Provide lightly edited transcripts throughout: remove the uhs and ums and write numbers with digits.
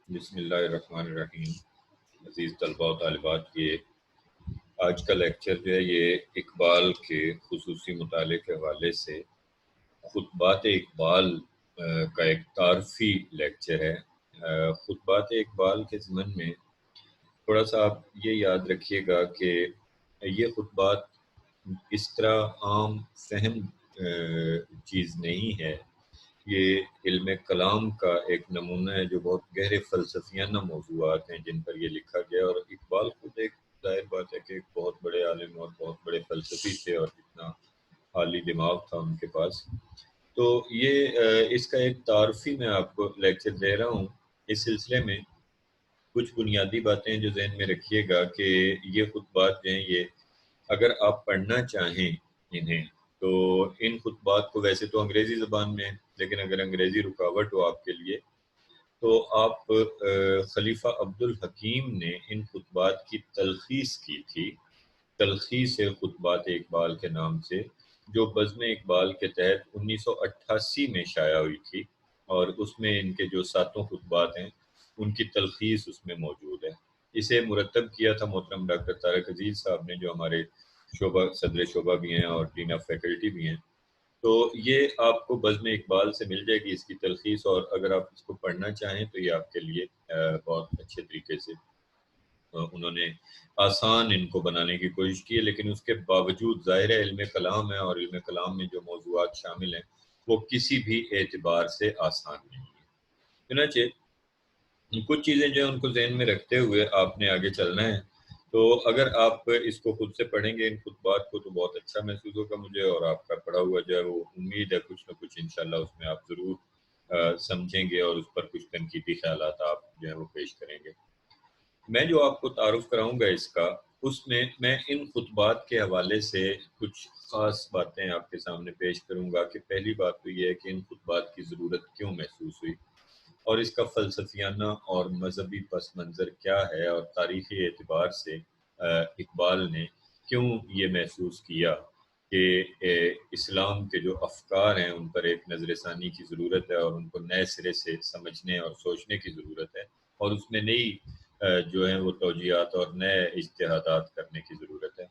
بسم اللہ الرحمن الرحیم۔ عزیز طلباء و طالبات، یہ آج کا لیکچر جو ہے یہ اقبال کے خصوصی مطالعے کے حوالے سے خطبات اقبال کا ایک تعارفی لیکچر ہے۔ خطبات اقبال کے ضمن میں تھوڑا سا آپ یہ یاد رکھیے گا کہ یہ خطبات اس طرح عام فہم چیز نہیں ہے، یہ علم کلام کا ایک نمونہ ہے جو بہت گہرے فلسفیانہ موضوعات ہیں جن پر یہ لکھا گیا، اور اقبال خود ایک ظاہر بات ہے کہ ایک بہت بڑے عالم اور بہت بڑے فلسفی تھے، اور اتنا عالی دماغ تھا ان کے پاس۔ تو یہ اس کا ایک تعارفی میں آپ کو لیکچر دے رہا ہوں۔ اس سلسلے میں کچھ بنیادی باتیں جو ذہن میں رکھیے گا کہ یہ خطبات جو ہیں یہ اگر آپ پڑھنا چاہیں انہیں تو ان خطبات کو، ویسے تو انگریزی زبان میں، لیکن اگر انگریزی رکاوٹ ہو آپ کے لیے تو آپ خلیفہ عبد الحکیم نے ان خطبات کی تلخیص کی تھی، تلخیص خطبات اقبال کے نام سے، جو بزم اقبال کے تحت 1988 میں شائع ہوئی تھی، اور اس میں ان کے جو 7 خطبات ہیں ان کی تلخیص اس میں موجود ہے۔ اسے مرتب کیا تھا محترم ڈاکٹر طارق عزیز صاحب نے، جو ہمارے شعبہ صدر شعبہ بھی ہیں اور ڈین آف فیکلٹی بھی ہیں۔ تو یہ آپ کو بزم اقبال سے مل جائے گی اس کی تلخیص، اور اگر آپ اس کو پڑھنا چاہیں تو یہ آپ کے لیے بہت اچھے طریقے سے انہوں نے آسان ان کو بنانے کی کوشش کی ہے، لیکن اس کے باوجود ظاہر ہے علم کلام ہے، اور علم کلام میں جو موضوعات شامل ہیں وہ کسی بھی اعتبار سے آسان نہیں ہے۔ چنانچہ کچھ چیزیں جو ہیں ان کو ذہن میں رکھتے ہوئے آپ نے آگے چلنا ہے۔ تو اگر آپ اس کو خود سے پڑھیں گے ان خطبات کو تو بہت اچھا محسوس ہوگا مجھے، اور آپ کا پڑھا ہوا جو ہے وہ امید ہے کچھ نہ کچھ انشاءاللہ اس میں آپ ضرور سمجھیں گے، اور اس پر کچھ تنقیدی خیالات آپ جو ہے وہ پیش کریں گے۔ میں جو آپ کو تعارف کراؤں گا اس کا، اس میں ان خطبات کے حوالے سے کچھ خاص باتیں آپ کے سامنے پیش کروں گا کہ پہلی بات تو یہ ہے کہ ان خطبات کی ضرورت کیوں محسوس ہوئی، اور اس کا فلسفیانہ اور مذہبی پس منظر کیا ہے، اور تاریخی اعتبار سے اقبال نے کیوں یہ محسوس کیا کہ اسلام کے جو افکار ہیں ان پر ایک نظر ثانی کی ضرورت ہے، اور ان کو نئے سرے سے سمجھنے اور سوچنے کی ضرورت ہے، اور اس میں نئی جو ہیں وہ توجیہات اور نئے اجتہادات کرنے کی ضرورت ہے۔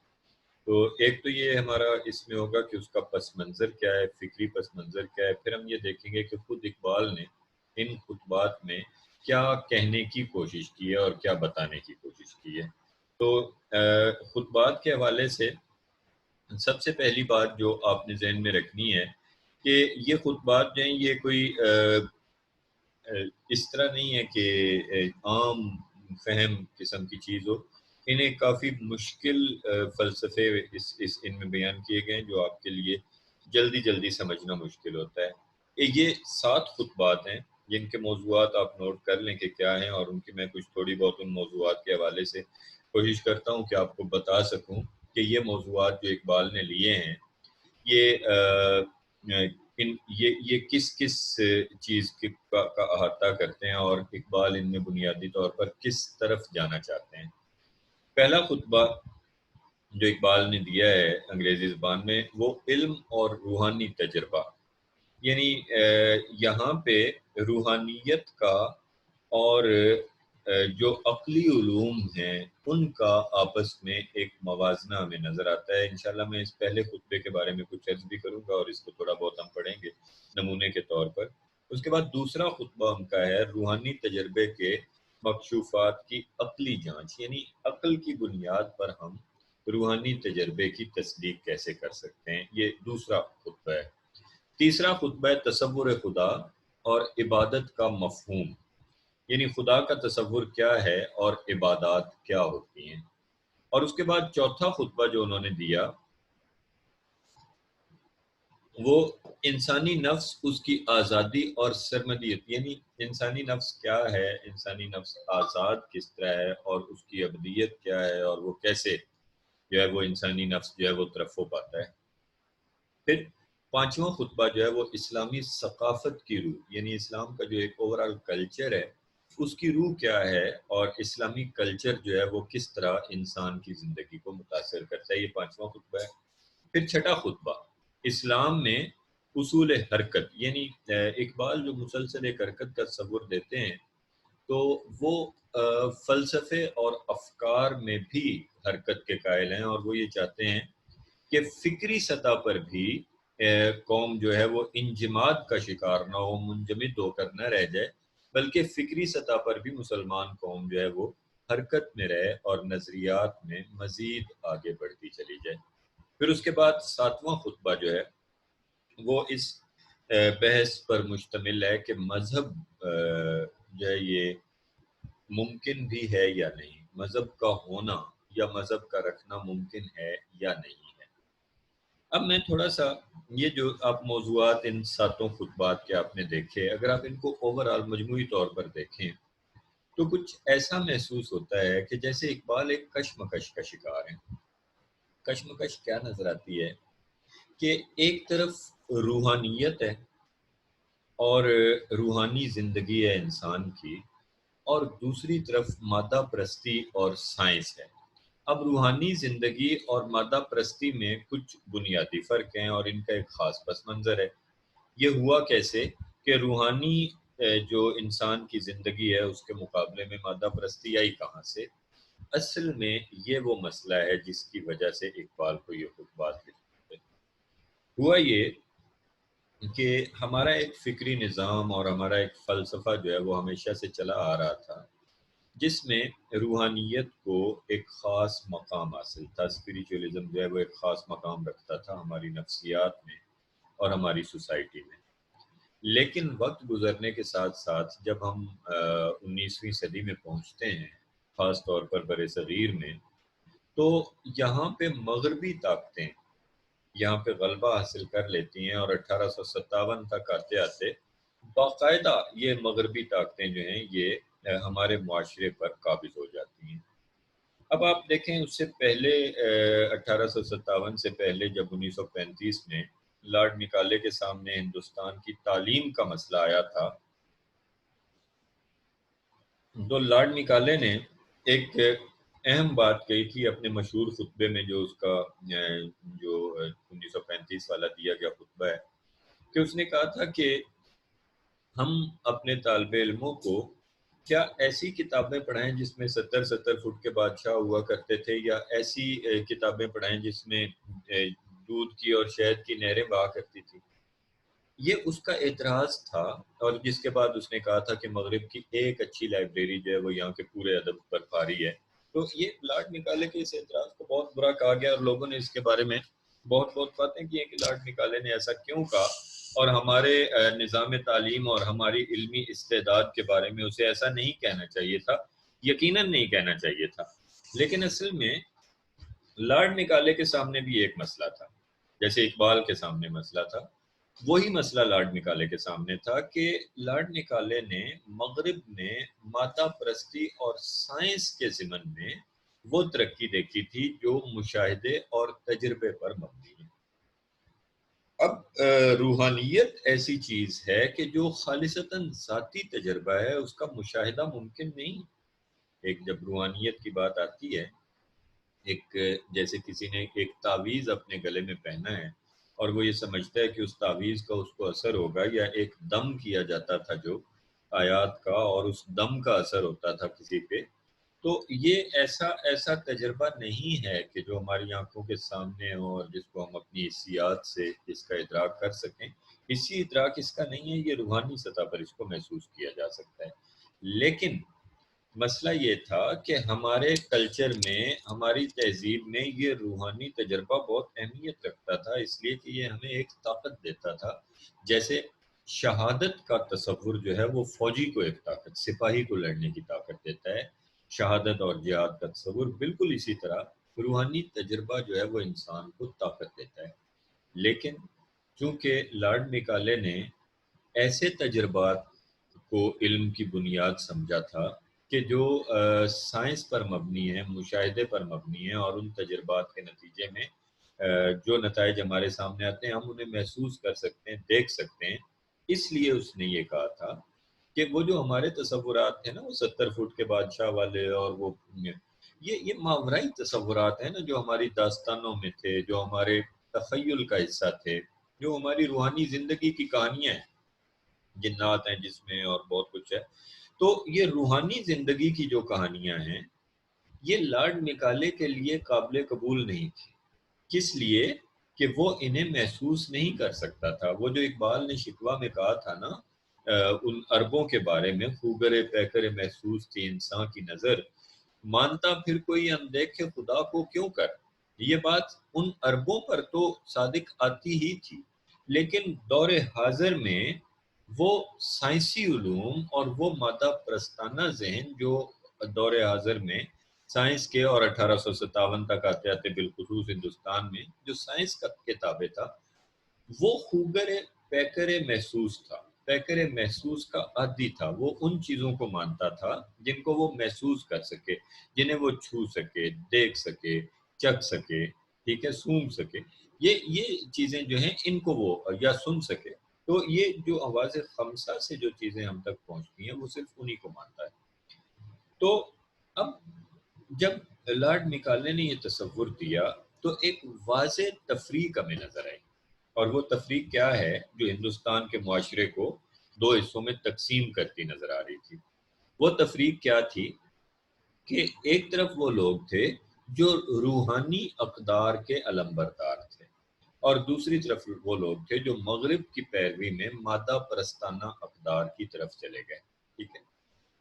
تو ایک تو یہ ہمارا اس میں ہوگا کہ اس کا پس منظر کیا ہے، فکری پس منظر کیا ہے۔ پھر ہم یہ دیکھیں گے کہ خود اقبال نے ان خطبات میں کیا کہنے کی کوشش کی ہے اور کیا بتانے کی کوشش کی ہے۔ تو خطبات کے حوالے سے سب سے پہلی بات جو آپ نے ذہن میں رکھنی ہے کہ یہ خطبات جو ہیں یہ کوئی اس طرح نہیں ہے کہ عام فہم قسم کی چیز ہو، انہیں کافی مشکل فلسفے ان میں بیان کیے گئے ہیں جو آپ کے لیے جلدی سمجھنا مشکل ہوتا ہے۔ یہ 7 خطبات ہیں جن کے موضوعات آپ نوٹ کر لیں کہ کیا ہیں، اور ان کی میں کچھ تھوڑی بہت ان موضوعات کے حوالے سے کوشش کرتا ہوں کہ آپ کو بتا سکوں کہ یہ موضوعات جو اقبال نے لیے ہیں یہ کس چیز کا احاطہ کرتے ہیں، اور اقبال ان میں بنیادی طور پر کس طرف جانا چاہتے ہیں۔ پہلا خطبہ جو اقبال نے دیا ہے انگریزی زبان میں وہ علم اور روحانی تجربہ، یعنی یہاں پہ روحانیت کا اور جو عقلی علوم ہیں ان کا آپس میں ایک موازنہ ہمیں نظر آتا ہے۔ انشاءاللہ میں اس پہلے خطبے کے بارے میں کچھ عرض بھی کروں گا، اور اس کو تھوڑا بہت ہم پڑھیں گے نمونے کے طور پر۔ اس کے بعد دوسرا خطبہ ہم کا ہے روحانی تجربے کے مکشوفات کی عقلی جانچ، یعنی عقل کی بنیاد پر ہم روحانی تجربے کی تصدیق کیسے کر سکتے ہیں، یہ دوسرا خطبہ ہے۔ تیسرا خطبہ ہے تصور خدا اور عبادت کا مفہوم، یعنی خدا کا تصور کیا ہے اور عبادات کیا ہوتی ہیں۔ اور اس کے بعد چوتھا خطبہ جو انہوں نے دیا وہ انسانی نفس، اس کی آزادی اور سرمدیت، یعنی انسانی نفس کیا ہے، انسانی نفس آزاد کس طرح ہے، اور اس کی ابدیت کیا ہے، اور وہ کیسے جو ہے وہ انسانی نفس جو ہے وہ ترفع پاتا ہے۔ پھر پانچواں خطبہ جو ہے وہ اسلامی ثقافت کی روح، یعنی اسلام کا جو ایک اوورال کلچر ہے اس کی روح کیا ہے، اور اسلامی کلچر جو ہے وہ کس طرح انسان کی زندگی کو متاثر کرتا ہے، یہ پانچواں خطبہ ہے۔ پھر چھٹا خطبہ اسلام میں اصول حرکت، یعنی اقبال جو مسلسل ایک حرکت کا تصور دیتے ہیں تو وہ فلسفے اور افکار میں بھی حرکت کے قائل ہیں، اور وہ یہ چاہتے ہیں کہ فکری سطح پر بھی قوم جو ہے وہ انجماد کا شکار نہ ہو، منجمد ہو کر نہ رہ جائے، بلکہ فکری سطح پر بھی مسلمان قوم جو ہے وہ حرکت میں رہے اور نظریات میں مزید آگے بڑھتی چلی جائے۔ پھر اس کے بعد 7واں خطبہ جو ہے وہ اس بحث پر مشتمل ہے کہ مذہب جو ہے یہ ممکن بھی ہے یا نہیں، مذہب کا ہونا یا مذہب کا رکھنا ممکن ہے یا نہیں ہے۔ اب میں تھوڑا سا یہ جو آپ موضوعات ان 7 خطبات کے آپ نے دیکھے، اگر آپ ان کو اوورآل مجموعی طور پر دیکھیں تو کچھ ایسا محسوس ہوتا ہے کہ جیسے اقبال ایک کشمکش کا شکار ہے۔ کشمکش کیا نظر آتی ہے کہ ایک طرف روحانیت ہے اور روحانی زندگی ہے انسان کی، اور دوسری طرف مادہ پرستی اور سائنس ہے۔ اب روحانی زندگی اور مادہ پرستی میں کچھ بنیادی فرق ہیں اور ان کا ایک خاص پس منظر ہے۔ یہ ہوا کیسے کہ روحانی جو انسان کی زندگی ہے اس کے مقابلے میں مادہ پرستی آئی کہاں سے؟ اصل میں یہ وہ مسئلہ ہے جس کی وجہ سے اقبال کو یہ خطبات لکھتے ہوا یہ کہ ہمارا ایک فکری نظام اور ہمارا ایک فلسفہ جو ہے وہ ہمیشہ سے چلا آ رہا تھا، جس میں روحانیت کو ایک خاص مقام حاصل تھا۔ اسپریچولیزم جو ہے وہ ایک خاص مقام رکھتا تھا ہماری نفسیات میں اور ہماری سوسائٹی میں۔ لیکن وقت گزرنے کے ساتھ ساتھ جب ہم 19ویں صدی میں پہنچتے ہیں، خاص طور پر بر صغیر میں، تو یہاں پہ مغربی طاقتیں یہاں پہ غلبہ حاصل کر لیتی ہیں، اور 1857 تک آتے آتے باقاعدہ یہ مغربی طاقتیں جو ہیں یہ ہمارے معاشرے پر قابض ہو جاتی ہیں۔ اب آپ دیکھیں اس سے پہلے 1857 سے پہلے جب 1935 میں لارڈ میکالے کے سامنے ہندوستان کی تعلیم کا مسئلہ آیا تھا، تو لارڈ میکالے نے ایک اہم بات کہی تھی اپنے مشہور خطبے میں، جو اس کا جو 1935 والا دیا گیا خطبہ ہے، کہ اس نے کہا تھا کہ ہم اپنے طالب علموں کو کیا ایسی کتابیں پڑھائیں جس میں 70 فٹ کے بادشاہ ہوا کرتے تھے، یا ایسی کتابیں پڑھائیں جس میں دودھ کی اور شہد کی نہریں بہا کرتی تھی؟ یہ اس کا اعتراض تھا، اور جس کے بعد اس نے کہا تھا کہ مغرب کی ایک اچھی لائبریری جو ہے وہ یہاں کے پورے ادب پر پھاری ہے۔ تو یہ لارڈ میکالے کے اس اعتراض کو بہت برا کہا گیا، اور لوگوں نے اس کے بارے میں بہت بہت باتیں کی ہیں کہ لارڈ میکالے نے ایسا کیوں کہا، اور ہمارے نظام تعلیم اور ہماری علمی استعداد کے بارے میں اسے ایسا نہیں کہنا چاہیے تھا، یقیناً نہیں کہنا چاہیے تھا۔ لیکن اصل میں لارڈ میکالے کے سامنے بھی ایک مسئلہ تھا، جیسے اقبال کے سامنے مسئلہ تھا، وہی مسئلہ لارڈ میکالے کے سامنے تھا کہ لارڈ میکالے نے مغرب میں مادہ پرستی اور سائنس کے ضمن میں وہ ترقی دیکھی تھی جو مشاہدے اور تجربے پر مبنی ہے۔ اب روحانیت ایسی چیز ہے کہ جو خالصتاً ذاتی تجربہ ہے، اس کا مشاہدہ ممکن نہیں۔ ایک جب روحانیت کی بات آتی ہے، ایک جیسے کسی نے ایک تعویذ اپنے گلے میں پہنا ہے اور وہ یہ سمجھتا ہے کہ اس تعویذ کا اس کو اثر ہوگا، یا ایک دم کیا جاتا تھا جو آیات کا، اور اس دم کا اثر ہوتا تھا کسی پہ، تو یہ ایسا تجربہ نہیں ہے کہ جو ہماری آنکھوں کے سامنے ہو اور جس کو ہم اپنی حسیات سے اس کا ادراک کر سکیں۔ اسی ادراک اس کا نہیں ہے، یہ روحانی سطح پر اس کو محسوس کیا جا سکتا ہے۔ لیکن مسئلہ یہ تھا کہ ہمارے کلچر میں، ہماری تہذیب میں یہ روحانی تجربہ بہت اہمیت رکھتا تھا، اس لیے کہ یہ ہمیں ایک طاقت دیتا تھا۔ جیسے شہادت کا تصور جو ہے وہ فوجی کو ایک طاقت، سپاہی کو لڑنے کی طاقت دیتا ہے، شہادت اور جہاد کا تصور بالکل اسی طرح روحانی تجربہ جو ہے وہ انسان کو طاقت دیتا ہے۔ لیکن چونکہ لارڈ میکالے نے ایسے تجربات کو علم کی بنیاد سمجھا تھا کہ جو سائنس پر مبنی ہے، مشاہدے پر مبنی ہے، اور ان تجربات کے نتیجے میں جو نتائج ہمارے سامنے آتے ہیں ہم انہیں محسوس کر سکتے ہیں، دیکھ سکتے ہیں، اس لیے اس نے یہ کہا تھا کہ وہ جو ہمارے تصورات تھے نا، وہ 70 فٹ کے بادشاہ والے، اور وہ یہ ماورائی تصورات ہیں نا جو ہماری داستانوں میں تھے، جو ہمارے تخیل کا حصہ تھے، جو ہماری روحانی زندگی کی کہانیاں ہیں، جنات ہیں جس میں اور بہت کچھ ہے، تو یہ روحانی زندگی کی جو کہانیاں ہیں یہ لارڈ میکالے کے لیے قابل قبول نہیں تھی. کس لیے؟ کہ وہ انہیں محسوس نہیں کر سکتا تھا. وہ جو اقبال نے شکوہ میں کہا تھا نا ان اربوں کے بارے میں، خوگر پیکر محسوس تھی انسان کی نظر، مانتا پھر کوئی اندیکھے خدا کو کیوں کر. یہ بات ان اربوں پر تو صادق آتی ہی تھی، لیکن دور حاضر میں وہ سائنسی علوم اور وہ مادہ پرستانہ ذہن جو دور حاضر میں سائنس کے اور 1857 تک آتے آتے بالخصوص ہندوستان میں جو سائنس کا کتابیں تھا، وہ خوگر پیکر محسوس تھا. پیکر محسوس کا عادی تھا. وہ ان چیزوں کو مانتا تھا جن کو وہ محسوس کر سکے، جنہیں وہ چھو سکے، دیکھ سکے، چکھ سکے، ٹھیک ہے، سونگھ سکے. یہ چیزیں جو ہیں ان کو وہ یا سن سکے. تو یہ جو آواز خمسہ سے جو چیزیں ہم تک پہنچتی ہیں وہ صرف انہی کو مانتا ہے. تو اب جب لارڈ میکالے نے یہ تصور دیا تو ایک واضح تفریق ہمیں نظر آئی. اور وہ تفریق کیا ہے جو ہندوستان کے معاشرے کو دو حصوں میں تقسیم کرتی نظر آ رہی تھی. وہ تفریق کیا تھی کہ ایک طرف وہ لوگ تھے جو روحانی اقدار کے علمبردار تھے، اور دوسری طرف وہ لوگ تھے جو مغرب کی پیروی میں مادہ پرستانہ اقدار کی طرف چلے گئے. ٹھیک ہے.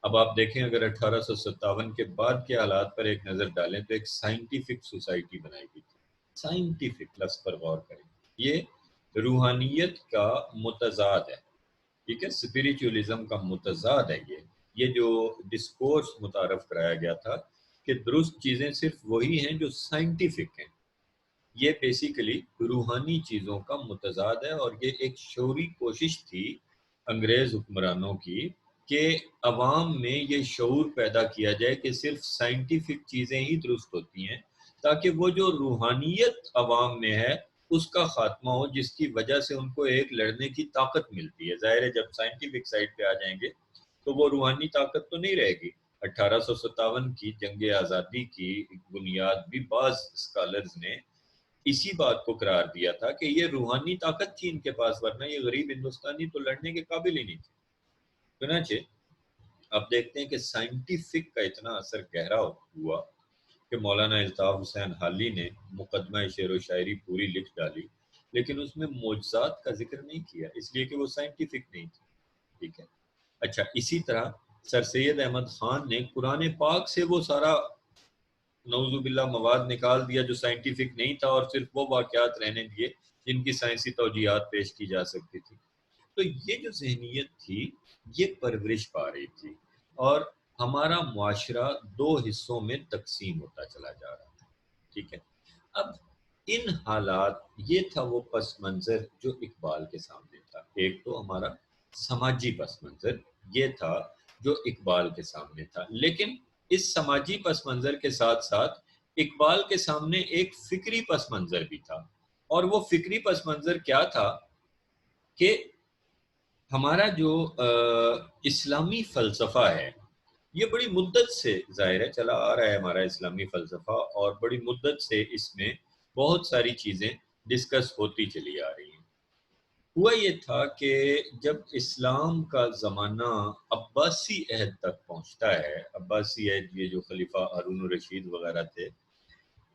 اب آپ دیکھیں اگر 1857 کے بعد کے حالات پر ایک نظر ڈالیں تو ایک سائنٹیفک سوسائٹی بنائی گئی تھی. سائنٹیفک لفظ پر غور کریں. یہ روحانیت کا متضاد ہے. ٹھیک ہے، اسپریچولیزم کا متضاد ہے. یہ جو ڈسکورس متعارف کرایا گیا تھا کہ درست چیزیں صرف وہی ہیں جو سائنٹیفک ہیں، یہ بیسیکلی روحانی چیزوں کا متضاد ہے. اور یہ ایک شعوری کوشش تھی انگریز حکمرانوں کی کہ عوام میں یہ شعور پیدا کیا جائے کہ صرف سائنٹیفک چیزیں ہی درست ہوتی ہیں، تاکہ وہ جو روحانیت عوام میں ہے اس کا خاتمہ ہو، جس کی وجہ سے ان کو ایک لڑنے کی طاقت ملتی ہے. ظاہر ہے جب سائنٹیفک سائڈ پہ آ جائیں گے تو وہ روحانی طاقت تو نہیں رہے گی. 1857 کی جنگ آزادی کی بنیاد بھی بعض اسکالرز نے اسی بات کو قرار دیا تھا کہ یہ روحانی طاقت تھی ان کے پاس، ورنہ یہ غریب ہندوستانی تو لڑنے کے قابل ہی نہیں تھے. چنانچہ اب دیکھتے ہیں کہ سائنٹیفک کا اتنا اثر گہرا ہوا کہ مولانا الطاف حسین حالی نے مقدمہ شعر و شاعری پوری لکھ ڈالی، لیکن اس میں معجزات کا ذکر نہیں کیا، اس لیے کہ وہ سائنٹیفک نہیں تھی. ٹھیک ہے. اچھا، اسی طرح سر سید احمد خان نے قرآن پاک سے وہ سارا نعوذ باللہ مواد نکال دیا جو سائنٹیفک نہیں تھا، اور صرف وہ واقعات رہنے دیے جن کی سائنسی توجیہات پیش کی جا سکتی تھی. تو یہ جو ذہنیت تھی یہ پرورش پا رہی تھی، اور ہمارا معاشرہ دو حصوں میں تقسیم ہوتا چلا جا رہا تھا. ٹھیک ہے. اب ان حالات یہ تھا وہ پس منظر جو اقبال کے سامنے تھا. ایک تو ہمارا سماجی پس منظر یہ تھا جو اقبال کے سامنے تھا، لیکن اس سماجی پس منظر کے ساتھ ساتھ اقبال کے سامنے ایک فکری پس منظر بھی تھا. اور وہ فکری پس منظر کیا تھا کہ ہمارا جو اسلامی فلسفہ ہے یہ بڑی مدت سے ظاہر ہے چلا آ رہا ہے ہمارا اسلامی فلسفہ، اور بڑی مدت سے اس میں بہت ساری چیزیں ڈسکس ہوتی چلی آ رہی ہیں. ہوا یہ تھا کہ جب اسلام کا زمانہ عباسی عہد تک پہنچتا ہے، عباسی عہد یہ جو خلیفہ ہارون الرشید وغیرہ تھے،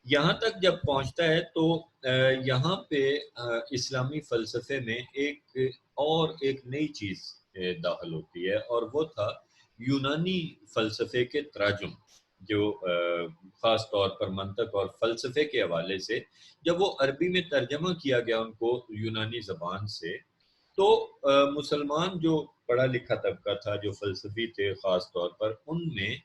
یہاں تک جب پہنچتا ہے تو یہاں پہ اسلامی فلسفے میں ایک نئی چیز داخل ہوتی ہے، اور وہ تھا یونانی فلسفے کے تراجم، جو خاص طور پر منطق اور فلسفے کے حوالے سے جب وہ عربی میں ترجمہ کیا گیا ان کو یونانی زبان سے، تو مسلمان جو پڑھا لکھا طبقہ تھا، جو فلسفی تھے خاص طور پر، ان میں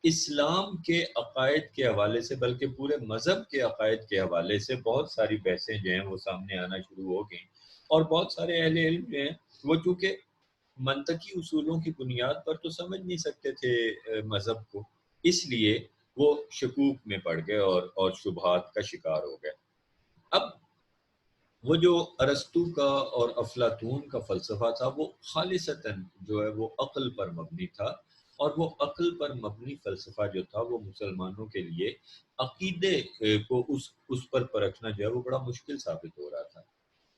اسلام کے عقائد کے حوالے سے بلکہ پورے مذہب کے عقائد کے حوالے سے بہت ساری بحثیں جو ہیں وہ سامنے آنا شروع ہو گئیں. اور بہت سارے اہل علم جو ہیں وہ چونکہ منطقی اصولوں کی بنیاد پر تو سمجھ نہیں سکتے تھے مذہب کو، اس لیے وہ شکوک میں پڑ گئے اور شبہات کا شکار ہو گئے. اب وہ جو ارسطو کا اور افلاطون کا فلسفہ تھا وہ خالصتاً جو ہے وہ عقل پر مبنی تھا، اور وہ عقل پر مبنی فلسفہ جو تھا وہ مسلمانوں کے لیے عقیدے کو اس پر پرکھنا جو ہے وہ بڑا مشکل ثابت ہو رہا تھا.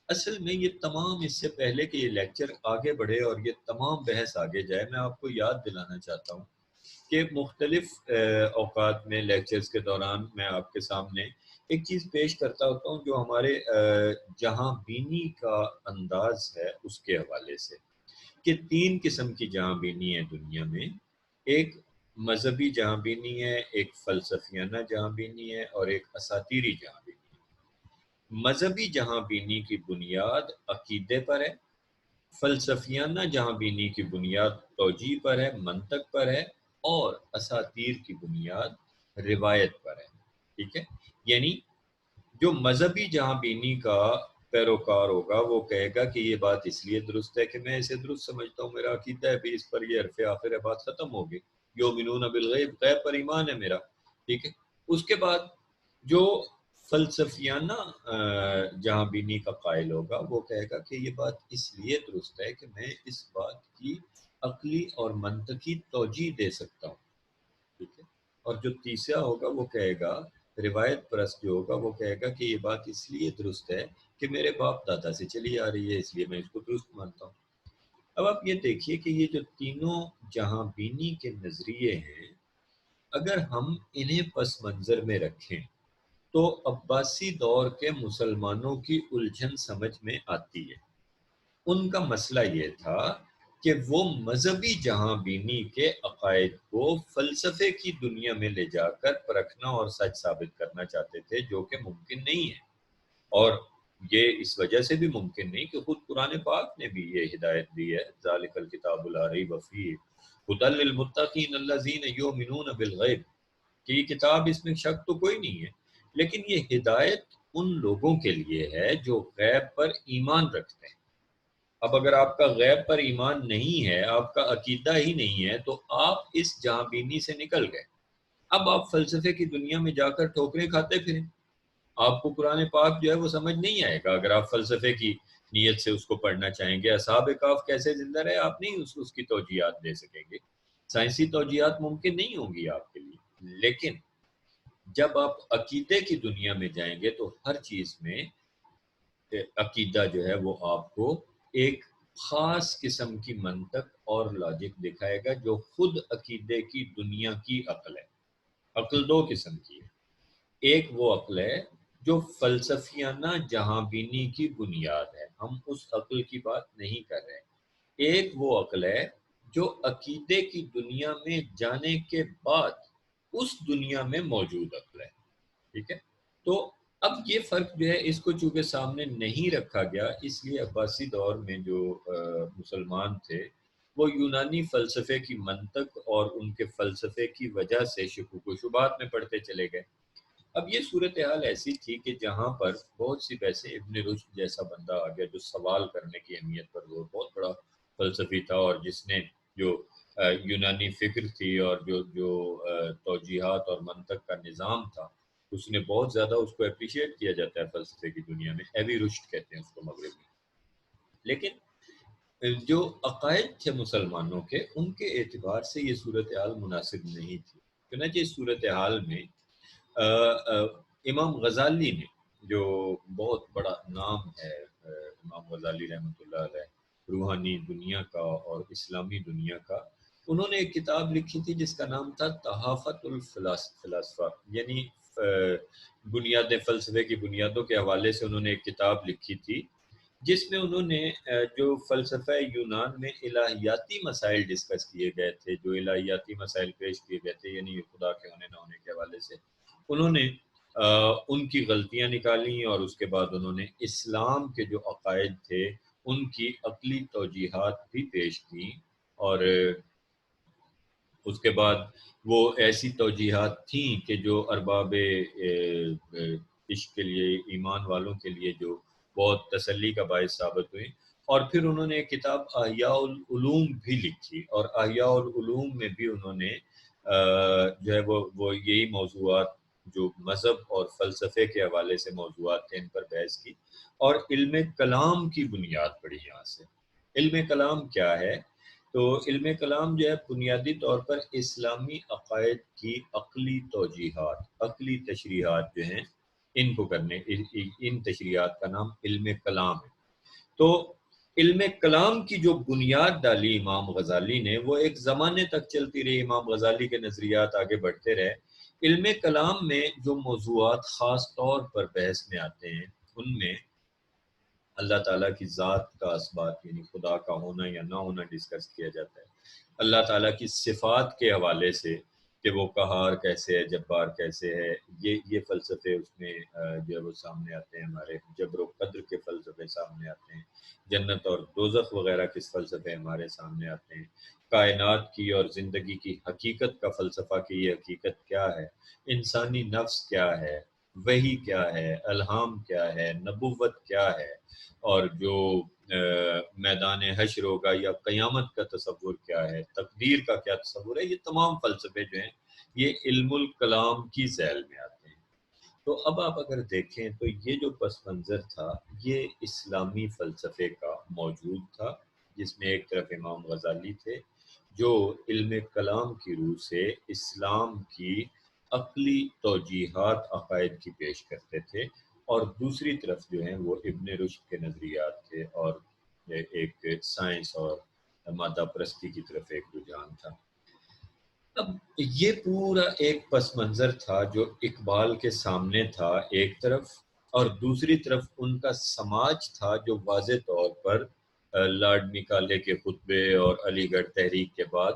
اصل میں یہ تمام، اس سے پہلے کہ یہ لیکچر آگے بڑھے اور یہ تمام بحث آگے جائے، میں آپ کو یاد دلانا چاہتا ہوں کہ مختلف اوقات میں لیکچرز کے دوران میں آپ کے سامنے ایک چیز پیش کرتا ہوتا ہوں جو ہمارے جہاں بینی کا انداز ہے اس کے حوالے سے، کہ 3 قسم کی جہاں بینی ہے دنیا میں. ایک مذہبی جہاں بینی ہے، ایک فلسفیانہ جہاں بینی ہے، اور ایک اساطیری جہاں بینی ہے. مذہبی جہاں بینی کی بنیاد عقیدے پر ہے، فلسفیانہ جہاں بینی کی بنیاد توجیہ پر ہے، منطق پر ہے، اور اساطیر کی بنیاد روایت پر ہے. ٹھیک ہے، یعنی جو مذہبی جہاں بینی کا پیروکار ہوگا وہ کہے گا کہ یہ بات اس لیے درست ہے کہ میں اسے درست سمجھتا ہوں، میرا عقیدہ ہے بھی اس پر، یہ حرف آخر ہے، بات ختم ہوگی. یؤمنون بالغیب، غیب پر ایمان ہے میرا. ٹھیک ہے، اس کے بعد جو فلسفیانہ جہاں بینی کا قائل ہوگا وہ کہے گا کہ یہ بات اس لیے درست ہے کہ میں اس بات کی عقلی اور منطقی توجیہ دے سکتا ہوں. ٹھیک ہے، اور جو تیسرا ہوگا وہ کہے گا، روایت پرست جو ہوگا وہ کہے گا کہ یہ بات اس لیے درست ہے کہ میرے باپ دادا سے چلی آ رہی ہے، اس لیے میں اس کو درست مانتا ہوں. اب آپ یہ دیکھیے کہ یہ جو تینوں جہاں بینی کے نظریے ہیں، اگر ہم انہیں پس منظر میں رکھیں تو عباسی دور کے مسلمانوں کی الجھن سمجھ میں آتی ہے. ان کا مسئلہ یہ تھا کہ وہ مذہبی جہاں بینی کے عقائد کو فلسفے کی دنیا میں لے جا کر پرکھنا اور سچ ثابت کرنا چاہتے تھے، جو کہ ممکن نہیں ہے. اور یہ اس وجہ سے بھی ممکن نہیں کہ خود قرآن پاک نے بھی یہ ہدایت دی ہے، ذالک الکتاب لا ریب فیہ ھدی للمتقین الذین یؤمنون بالغیب، کہ یہ کتاب، اس میں شک تو کوئی نہیں ہے، لیکن یہ ہدایت ان لوگوں کے لیے ہے جو غیب پر ایمان رکھتے ہیں. اب اگر آپ کا غیب پر ایمان نہیں ہے، آپ کا عقیدہ ہی نہیں ہے، تو آپ اس جہاں بینی سے نکل گئے. اب آپ فلسفے کی دنیا میں جا کر ٹھوکریں کھاتے پھریں. آپ کو قرآن پاک جو ہے وہ سمجھ نہیں آئے گا اگر آپ فلسفے کی نیت سے اس کو پڑھنا چاہیں گے. اصحاب کہف کیسے زندہ رہے، آپ نہیں اس کی توجیہات دے سکیں گے، سائنسی توجیہات ممکن نہیں ہوں گی آپ کے لیے. لیکن جب آپ عقیدے کی دنیا میں جائیں گے تو ہر چیز میں عقیدہ جو ہے وہ آپ کو ایک خاص قسم کی منطق اور لاجک دکھائے گا، جو خود عقیدے کی دنیا کی عقل ہے. عقل دو قسم کی ہے، ایک وہ عقل ہے جو فلسفیانہ جہاں بینی کی بنیاد ہے، ہم اس عقل کی بات نہیں کر رہے. ایک وہ عقل ہے جو عقیدے کی دنیا میں جانے کے بعد اس دنیا میں موجود عقل ہے. ٹھیک ہے، تو اب یہ فرق جو ہے اس کو چونکہ سامنے نہیں رکھا گیا، اس لیے عباسی دور میں جو مسلمان تھے وہ یونانی فلسفے کی منطق اور ان کے فلسفے کی وجہ سے شکوک و شبہات میں پڑھتے چلے گئے. اب یہ صورتحال ایسی تھی کہ جہاں پر بہت سی ویسے ابن رشد جیسا بندہ آ گیا جو سوال کرنے کی اہمیت پر وہ بہت بڑا فلسفی تھا، اور جس نے جو یونانی فکر تھی اور جو توجیہات اور منطق کا نظام تھا، اس نے بہت زیادہ اس کو اپریشیٹ کیا جاتا ہے فلسفے کی دنیا میں. ایوی رشد کہتے ہیں اس کو مغرب میں. لیکن جو عقائد تھے مسلمانوں کے، ان کے اعتبار سے یہ صورتحال مناسب نہیں تھی. چنانچہ اس صورتحال میں امام غزالی نے، جو بہت بڑا نام ہے، امام غزالی رحمۃ اللہ علیہ، روحانی دنیا کا اور اسلامی دنیا کا، انہوں نے ایک کتاب لکھی تھی جس کا نام تھا تحافت الفلاسفہ، یعنی بنیاد فلسفے کی بنیادوں کے حوالے سے انہوں نے ایک کتاب لکھی تھی جس میں انہوں نے جو فلسفہ یونان میں الہیاتی مسائل ڈسکس کیے گئے تھے، جو الہیاتی مسائل پیش کیے گئے تھے، یعنی خدا کے ہونے نہ ہونے کے حوالے سے، انہوں نے ان کی غلطیاں نکالی، اور اس کے بعد انہوں نے اسلام کے جو عقائد تھے ان کی عقلی توجیہات بھی پیش کی. اور اس کے بعد وہ ایسی توجیہات تھیں کہ جو ارباب عشق کے لیے، ایمان والوں کے لیے جو بہت تسلی کا باعث ثابت ہوئی. اور پھر انہوں نے ایک کتاب احیاء العلوم بھی لکھی، اور احیاء العلوم میں بھی انہوں نے جو ہے وہ یہی موضوعات جو مذہب اور فلسفے کے حوالے سے موضوعات تھے ان پر بحث کی، اور علم کلام کی بنیاد پڑی یہاں سے. علم کلام کیا ہے؟ تو علم کلام جو ہے بنیادی طور پر اسلامی عقائد کی عقلی توجیحات، عقلی تشریحات جو ہیں ان کو کرنے، ان تشریحات کا نام علم کلام ہے. تو علم کلام کی جو بنیاد ڈالی امام غزالی نے، وہ ایک زمانے تک چلتی رہی، امام غزالی کے نظریات آگے بڑھتے رہے۔ علم کلام میں جو موضوعات خاص طور پر بحث میں آتے ہیں، ان میں اللہ تعالیٰ کی ذات کا اثبات، یعنی خدا کا ہونا یا نہ ہونا ڈسکس کیا جاتا ہے۔ اللہ تعالیٰ کی صفات کے حوالے سے کہ وہ قہار کیسے ہے، جبار کیسے ہے، یہ فلسفے اس میں جو ہے وہ سامنے آتے ہیں، ہمارے جبر و قدر کے فلسفے سامنے آتے ہیں، جنت اور دوزخ وغیرہ کے فلسفے ہمارے سامنے آتے ہیں، کائنات کی اور زندگی کی حقیقت کا فلسفہ کہ یہ حقیقت کیا ہے، انسانی نفس کیا ہے، وحی کیا ہے، الہام کیا ہے، نبوت کیا ہے، اور جو میدان حشر ہوگا یا قیامت کا تصور کیا ہے، تقدیر کا کیا تصور ہے، یہ تمام فلسفے جو ہیں یہ علم الکلام کی ذیل میں آتے ہیں۔ تو اب آپ اگر دیکھیں تو یہ جو پس منظر تھا یہ اسلامی فلسفے کا موجود تھا، جس میں ایک طرف امام غزالی تھے جو علم کلام کی روح سے اسلام کی عقلی توجیحات عقائد کی پیش کرتے تھے، اور دوسری طرف جو ہیں وہ ابن رشد کے نظریات تھے، اور ایک سائنس اور مادہ پرستی کی طرف ایک رجحان تھا۔ اب یہ پورا ایک پس منظر تھا جو اقبال کے سامنے تھا ایک طرف، اور دوسری طرف ان کا سماج تھا جو واضح طور پر لارڈ میکالے کے خطبے اور علی گڑھ تحریک کے بعد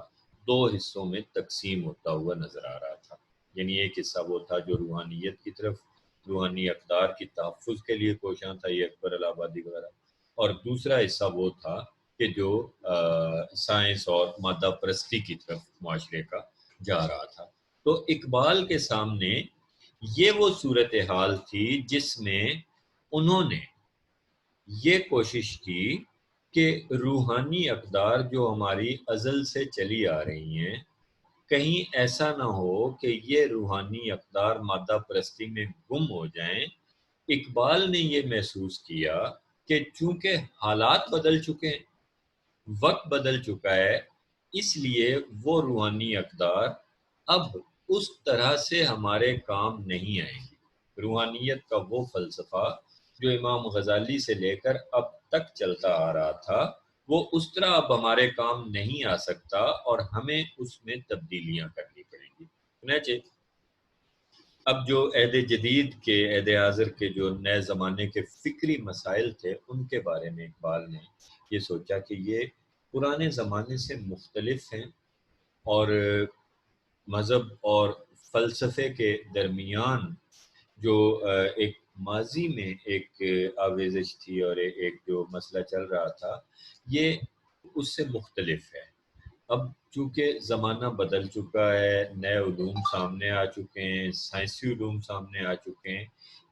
دو حصوں میں تقسیم ہوتا ہوا نظر آ رہا تھا۔ یعنی ایک حصہ وہ تھا جو روحانیت کی طرف، روحانی اقدار کی تحفظ کے لیے کوشاں تھا، یہ اکبر الہ آبادی وغیرہ، اور دوسرا حصہ وہ تھا کہ جو سائنس اور مادہ پرستی کی طرف معاشرے کا جا رہا تھا۔ تو اقبال کے سامنے یہ وہ صورتحال تھی جس میں انہوں نے یہ کوشش کی کہ روحانی اقدار جو ہماری ازل سے چلی آ رہی ہیں، کہیں ایسا نہ ہو کہ یہ روحانی اقدار مادہ پرستی میں گم ہو جائیں۔ اقبال نے یہ محسوس کیا کہ چونکہ حالات بدل چکے ہیں، وقت بدل چکا ہے، اس لیے وہ روحانی اقدار اب اس طرح سے ہمارے کام نہیں آئیں گی۔ روحانیت کا وہ فلسفہ جو امام غزالی سے لے کر اب تک چلتا آ رہا تھا، وہ اس طرح اب ہمارے کام نہیں آ سکتا، اور ہمیں اس میں تبدیلیاں کرنی پڑیں گی۔ چنانچہ اب جو عہد جدید کے، عہد حاضر کے جو نئے زمانے کے فکری مسائل تھے، ان کے بارے میں اقبال نے یہ سوچا کہ یہ پرانے زمانے سے مختلف ہیں، اور مذہب اور فلسفے کے درمیان جو ایک ماضی میں ایک آویزش تھی اور ایک جو مسئلہ چل رہا تھا، یہ اس سے مختلف ہے۔ اب چونکہ زمانہ بدل چکا ہے، نئے علوم سامنے آ چکے ہیں، سائنسی علوم سامنے آ چکے ہیں،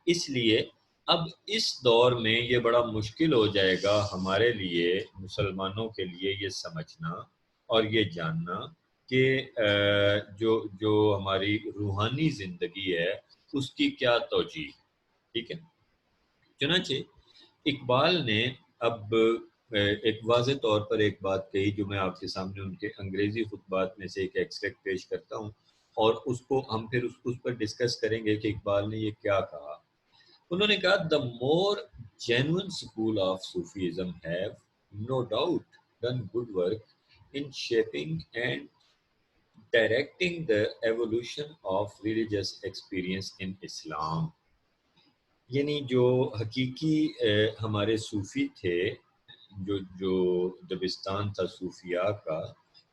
اس لیے اب اس دور میں یہ بڑا مشکل ہو جائے گا ہمارے لیے، مسلمانوں کے لیے، یہ سمجھنا اور یہ جاننا کہ جو ہماری روحانی زندگی ہے اس کی کیا توجیہ ہے۔ ٹھیک ہے، چنانچہ اقبال نے اب ایک واضح طور پر ایک بات کہی جو میں آپ کے سامنے ان کے انگریزی خطبات میں سے ایک ایکسٹریکٹ پیش کرتا ہوں، اور اس کو ہم پھر اس پر ڈسکس کریں گے کہ اقبال نے یہ کیا کہا۔ انہوں نے کہا the more genuine school of Sufism have no doubt done good work in shaping and directing the evolution of religious experience in Islam۔ یعنی جو حقیقی ہمارے صوفی تھے، جو دبستان تھا صوفیاء کا،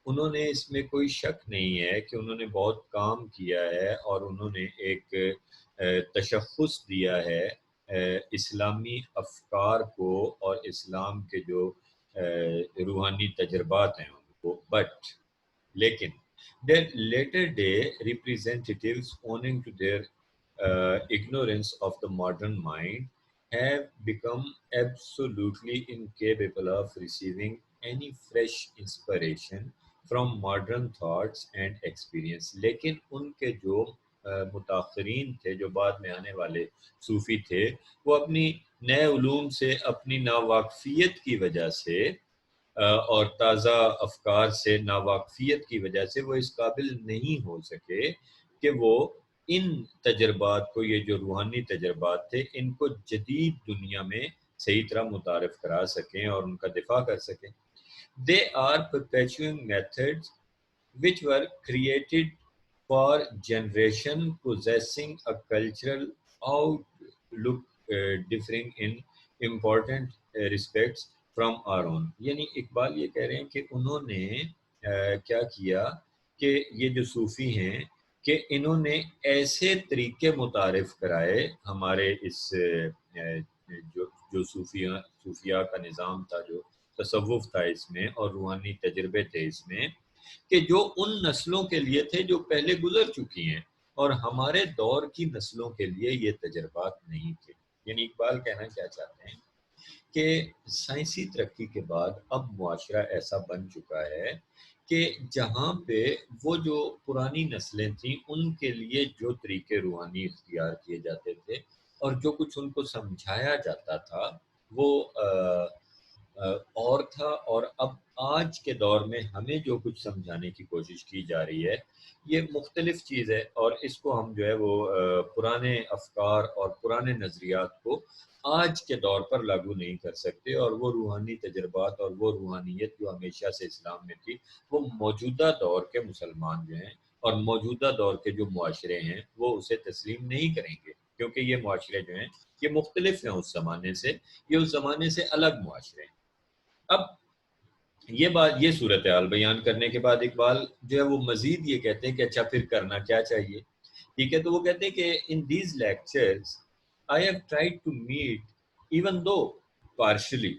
انہوں نے اس میں کوئی شک نہیں ہے کہ انہوں نے بہت کام کیا ہے، اور انہوں نے ایک تشخص دیا ہے اسلامی افکار کو اور اسلام کے جو روحانی تجربات ہیں ان کو، لیکن their later day representatives, owing to their ignorance of the modern mind, have become absolutely incapable of receiving any fresh inspiration from modern thoughts and experience۔ لیکن ان کے جو متاخرین تھے، جو بعد میں آنے والے صوفی تھے، وہ اپنی نئے علوم سے، اپنی ناواقفیت کی وجہ سے اور تازہ افکار سے ناواقفیت کی وجہ سے وہ اس قابل نہیں ہو سکے کہ وہ ان تجربات کو، یہ جو روحانی تجربات تھے، ان کو جدید دنیا میں صحیح طرح متعارف کرا سکیں اور ان کا دفاع کر سکیں. They are perpetuating methods which were created for generation possessing a cultural outlook differing in important respects from our own. یعنی اقبال یہ کہہ رہے ہیں کہ انہوں نے کیا کیا کہ یہ جو صوفی ہیں کہ انہوں نے ایسے طریقے متعارف کرائے ہمارے اس جو صوفیہ کا نظام تھا، جو تصوف تھا اس میں اور روحانی تجربے تھے اس میں، کہ جو ان نسلوں کے لیے تھے جو پہلے گزر چکی ہیں، اور ہمارے دور کی نسلوں کے لیے یہ تجربات نہیں تھے. یعنی اقبال کہنا کیا چاہتے ہیں کہ سائنسی ترقی کے بعد اب معاشرہ ایسا بن چکا ہے کہ جہاں پہ وہ جو پرانی نسلیں تھیں ان کے لیے جو طریقے روحانی اختیار کیے جاتے تھے اور جو کچھ ان کو سمجھایا جاتا تھا وہ اور تھا، اور اب آج کے دور میں ہمیں جو کچھ سمجھانے کی کوشش کی جا رہی ہے یہ مختلف چیز ہے، اور اس کو ہم جو ہے وہ پرانے افکار اور پرانے نظریات کو آج کے دور پر لاگو نہیں کر سکتے، اور وہ روحانی تجربات اور وہ روحانیت جو ہمیشہ سے اسلام میں تھی وہ موجودہ دور کے مسلمان جو ہیں اور موجودہ دور کے جو معاشرے ہیں وہ اسے تسلیم نہیں کریں گے، کیونکہ یہ معاشرے جو ہیں یہ مختلف ہیں اس زمانے سے، یہ اس زمانے سے الگ معاشرے ہیں. اب یہ صورتحال بیان کرنے کے بعد اقبال جو ہے وہ مزید یہ کہتے ہیں کہ اچھا پھر کرنا کیا چاہیے. ٹھیک ہے، تو وہ کہتے ہیں کہ in these lectures I have tried to meet even though partially،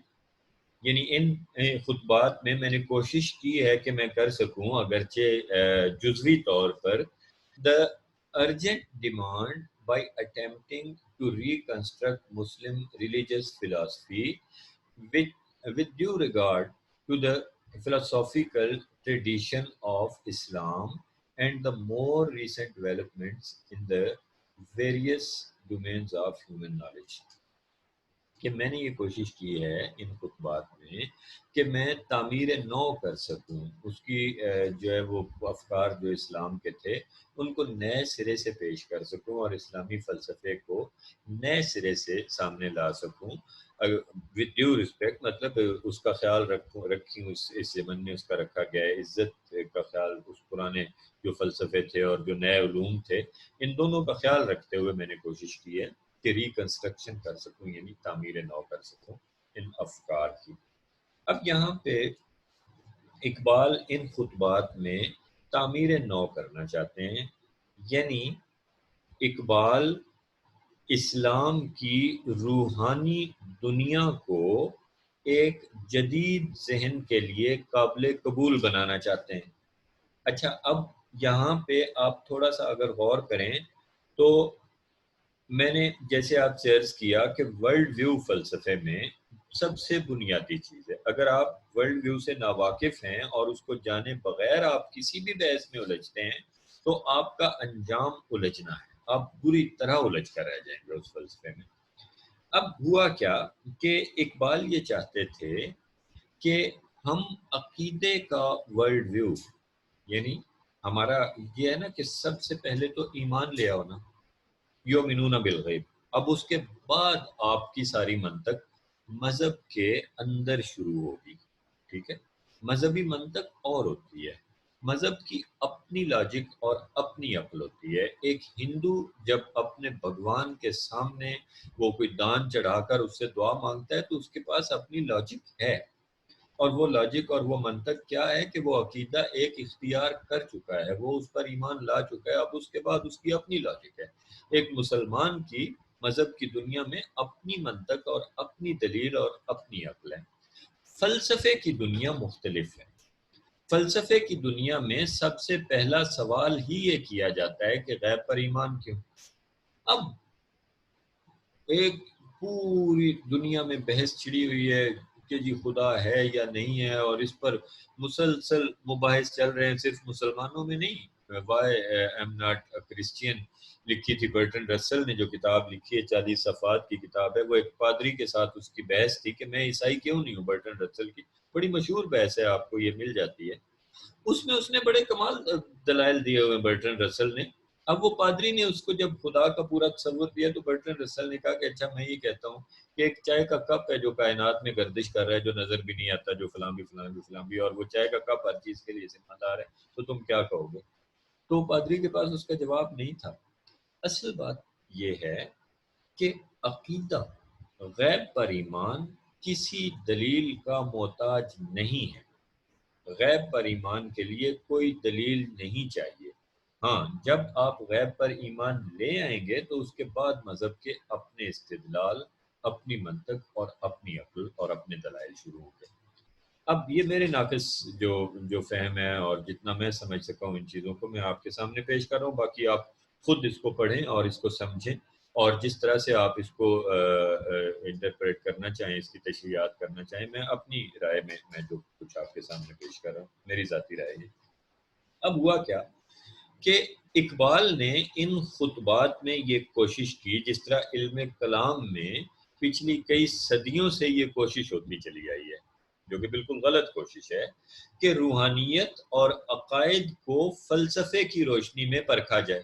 یعنی ان خطبات میں میں نے کوشش کی ہے کہ میں کر سکوں اگرچہ جزوی طور پر the urgent demand by attempting to reconstruct Muslim religious philosophy with due regard to the philosophical tradition of Islam and the more recent developments in the various domains of human knowledge. کہ میں نے یہ کوشش کی ہے ان خطبات میں کہ میں تعمیر نو کر سکوں، اس کی جو ہے وہ افکار جو اسلام کے تھے ان کو نئے سرے سے پیش کر سکوں اور اسلامی فلسفے کو نئے سرے سے سامنے لا سکوں with due respect، مطلب اس کا خیال رکھیں اس زمن میں اس کا رکھا گیا ہے، عزت کا خیال اس پرانے جو فلسفے تھے اور جو نئے علوم تھے ان دونوں کا خیال رکھتے ہوئے میں نے کوشش کی ہے کہ ریکنسٹرکشن کر سکوں، یعنی تعمیر نو کر سکوں ان افکار کی. اب یہاں پہ اقبال ان خطبات میں تعمیر نو کرنا چاہتے ہیں، یعنی اقبال اسلام کی روحانی دنیا کو ایک جدید ذہن کے لیے قابل قبول بنانا چاہتے ہیں. اچھا، اب یہاں پہ آپ تھوڑا سا اگر غور کریں تو میں نے جیسے آپ سے عرض کیا کہ ورلڈ ویو فلسفے میں سب سے بنیادی چیز ہے. اگر آپ ورلڈ ویو سے ناواقف ہیں اور اس کو جانے بغیر آپ کسی بھی بحث میں الجھتے ہیں تو آپ کا انجام الجھنا ہے، آپ بری طرح الجھ کر رہ جائیں گے اس فلسفے میں. اب ہوا کیا کہ اقبال یہ چاہتے تھے کہ ہم عقیدے کا ورلڈ ویو، یعنی ہمارا یہ ہے نا کہ سب سے پہلے تو ایمان لے آؤ نا، یؤمنون بالغیب، اب اس کے بعد آپ کی ساری منطق مذہب کے اندر شروع ہوگی. ٹھیک ہے، مذہبی منطق اور ہوتی ہے، مذہب کی اپنی لاجک اور اپنی عقل ہوتی ہے. ایک ہندو جب اپنے بھگوان کے سامنے وہ کوئی دان چڑھا کر اس سے دعا مانگتا ہے تو اس کے پاس اپنی لاجک ہے، اور وہ لاجک اور وہ منطق کیا ہے کہ وہ عقیدہ ایک اختیار کر چکا ہے، وہ اس پر ایمان لا چکا ہے، اب اس کے بعد اس کی اپنی لاجک ہے. ایک مسلمان کی مذہب کی دنیا میں اپنی منطق اور اپنی دلیل اور اپنی عقل ہے. فلسفے کی دنیا مختلف ہے. فلسفے کی دنیا میں سب سے پہلا سوال ہی یہ کیا جاتا ہے کہ غیب پر ایمان کیوں. اب ایک پوری دنیا میں بحث چھڑی ہوئی ہے کہ جی خدا ہے یا نہیں ہے، اور اس پر مسلسل مباحث چل رہے ہیں، صرف مسلمانوں میں نہیں. Why I'm not a Christian لکھی تھی برٹن رسل نے، جو کتاب لکھی ہے 40 صفحات کی کتاب ہے، وہ ایک پادری کے ساتھ اس کی بحث تھی کہ میں عیسائی کیوں نہیں ہوں. برٹن رسل کی بڑی مشہور بحث ہے، آپ کو یہ مل جاتی ہے. اس میں اس نے بڑے کمال دلائل دیے ہوئے برٹن رسل نے اب وہ پادری نے اس کو جب خدا کا پورا تصور دیا تو برٹرن رسل نے کہا کہ اچھا میں یہ کہتا ہوں کہ ایک چائے کا کپ ہے جو کائنات میں گردش کر رہا ہے، جو نظر بھی نہیں آتا، جو فلاں بھی فلاں بھی فلاں بھی، اور وہ چائے کا کپ ہر چیز کے لیے ذمہ دار ہے، تو تم کیا کہو گے؟ تو پادری کے پاس اس کا جواب نہیں تھا۔ اصل بات یہ ہے کہ عقیدہ، غیب پر ایمان کسی دلیل کا محتاج نہیں ہے۔ غیب پر ایمان کے لیے کوئی دلیل نہیں چاہیے۔ ہاں، جب آپ غیب پر ایمان لے آئیں گے تو اس کے بعد مذہب کے اپنے استدلال، اپنی منطق اور اپنی عقل اور اپنے دلائل شروع ہوں گے۔ اب یہ میرے ناقص جو فہم ہے اور جتنا میں سمجھ سکا ہوں ان چیزوں کو میں آپ کے سامنے پیش کر رہا ہوں، باقی آپ خود اس کو پڑھیں اور اس کو سمجھیں، اور جس طرح سے آپ اس کو انٹرپریٹ کرنا چاہیں، اس کی تشریحات کرنا چاہیں، میں اپنی رائے میں جو کچھ آپ کے سامنے پیش کر رہا ہوں میری ذاتی رائے ہے۔ اب ہوا کیا کہ اقبال نے ان خطبات میں یہ کوشش کی، جس طرح علم کلام میں پچھلی کئی صدیوں سے یہ کوشش ہوتی چلی آئی ہے، جو کہ بالکل غلط کوشش ہے، کہ روحانیت اور عقائد کو فلسفے کی روشنی میں پرکھا جائے۔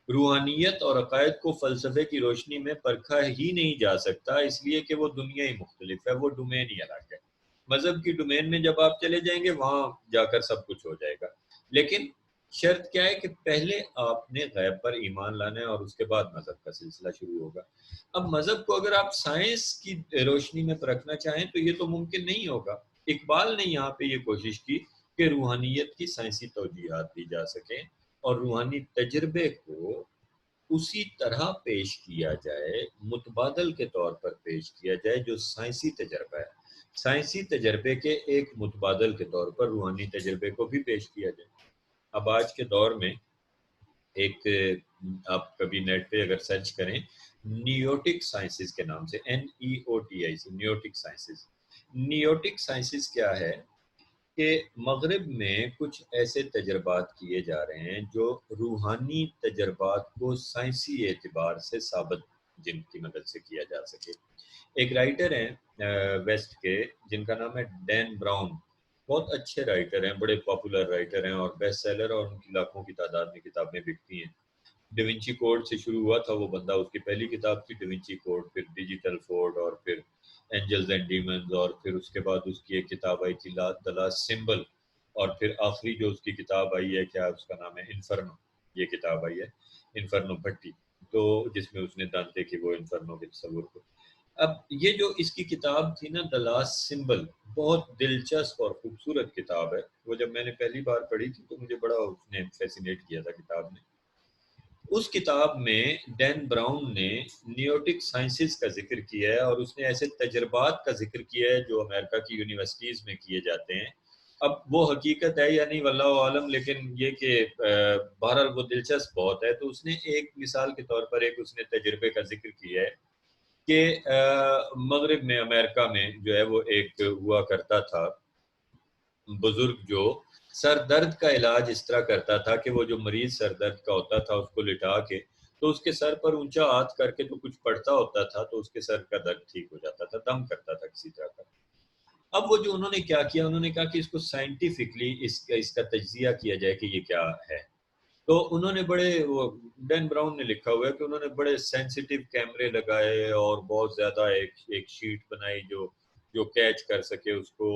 روحانیت اور عقائد کو فلسفے کی روشنی میں پرکھا ہی نہیں جا سکتا، اس لیے کہ وہ دنیا ہی مختلف ہے، وہ ڈومین ہی الگ ہے۔ مذہب کی ڈومین میں جب آپ چلے جائیں گے وہاں جا کر سب کچھ ہو جائے گا، لیکن شرط کیا ہے کہ پہلے آپ نے غیب پر ایمان لانا ہے اور اس کے بعد مذہب کا سلسلہ شروع ہوگا۔ اب مذہب کو اگر آپ سائنس کی روشنی میں پرکھنا چاہیں تو یہ تو ممکن نہیں ہوگا۔ اقبال نے یہاں پہ یہ کوشش کی کہ روحانیت کی سائنسی توجیہات دی جا سکیں اور روحانی تجربے کو اسی طرح پیش کیا جائے، متبادل کے طور پر پیش کیا جائے جو سائنسی تجربہ ہے، سائنسی تجربے کے ایک متبادل کے طور پر روحانی تجربے کو بھی پیش کیا جائے۔ اب آج کے دور میں ایک، آپ کبھی نیٹ پہ اگر سرچ کریں نیوٹک سائنسز کے نام سے، NEOTIC، neurotic sciences. Neurotic sciences کیا ہے کہ مغرب میں کچھ ایسے تجربات کیے جا رہے ہیں جو روحانی تجربات کو سائنسی اعتبار سے ثابت، جن کی مدد سے کیا جا سکے۔ ایک رائٹر ہیں ویسٹ کے جن کا نام ہے ڈین براؤن، بہت اچھے رائٹر ہیں، بڑے پاپولر رائٹر ہیں اور بیسٹ سیلر، اور ان کی لاکھوں کی تعداد میں کتابیں بکتی ہیں۔ ڈیونچی کوڈ سے شروع ہوا تھا وہ بندہ، اس کی پہلی کتاب تھی ڈیونچی کوڈ، پھر ڈیجیٹل فورڈ، اور پھر اینجلز اینڈ ڈیمنز، اور پھر اس کے بعد اس کی ایک کتاب آئی تھی دی لاسٹ سمبل، اور پھر آخری جو اس کی کتاب آئی ہے، کیا اس کا نام ہے، انفرنو، یہ کتاب آئی ہے انفرنو بھٹی، تو جس میں اس نے دانتے کی وہ انفرنو کے تصور کو۔ اب یہ جو اس کی کتاب تھی نا، دی لاسٹ سمبل، بہت دلچسپ اور خوبصورت کتاب ہے۔ وہ جب میں نے پہلی بار پڑھی تھی تو مجھے بڑا اس نے فیسینیٹ کیا تھا کتاب نے۔ اس کتاب میں ڈین براؤن نے نیوٹک سائنسز کا ذکر کیا ہے، اور اس نے ایسے تجربات کا ذکر کیا ہے جو امریکہ کی یونیورسٹیز میں کیے جاتے ہیں۔ اب وہ حقیقت ہے یا نہیں واللہ عالم، لیکن یہ کہ بہرحال وہ دلچسپ بہت ہے۔ تو اس نے ایک مثال کے طور پر ایک اس نے تجربے کا ذکر کیا ہے کہ مغرب میں، امریکہ میں جو ہے وہ ایک ہوا کرتا تھا بزرگ جو سر درد کا علاج اس طرح کرتا تھا کہ وہ جو مریض سر درد کا ہوتا تھا اس کو لٹا کے تو اس کے سر پر اونچا ہاتھ کر کے تو کچھ پڑھتا ہوتا تھا تو اس کے سر کا درد ٹھیک ہو جاتا تھا، دم کرتا تھا کسی طرح کا۔ اب وہ جو انہوں نے کیا کیا، انہوں نے کہا کہ اس کو سائنٹیفکلی اس کا تجزیہ کیا جائے کہ یہ کیا ہے۔ تو انہوں نے بڑے، وہ ڈین براؤن نے لکھا ہوا ہے کہ انہوں نے بڑے سینسیٹیو کیمرے لگائے اور بہت زیادہ ایک شیٹ بنائی جو کیچ کر سکے اس کو،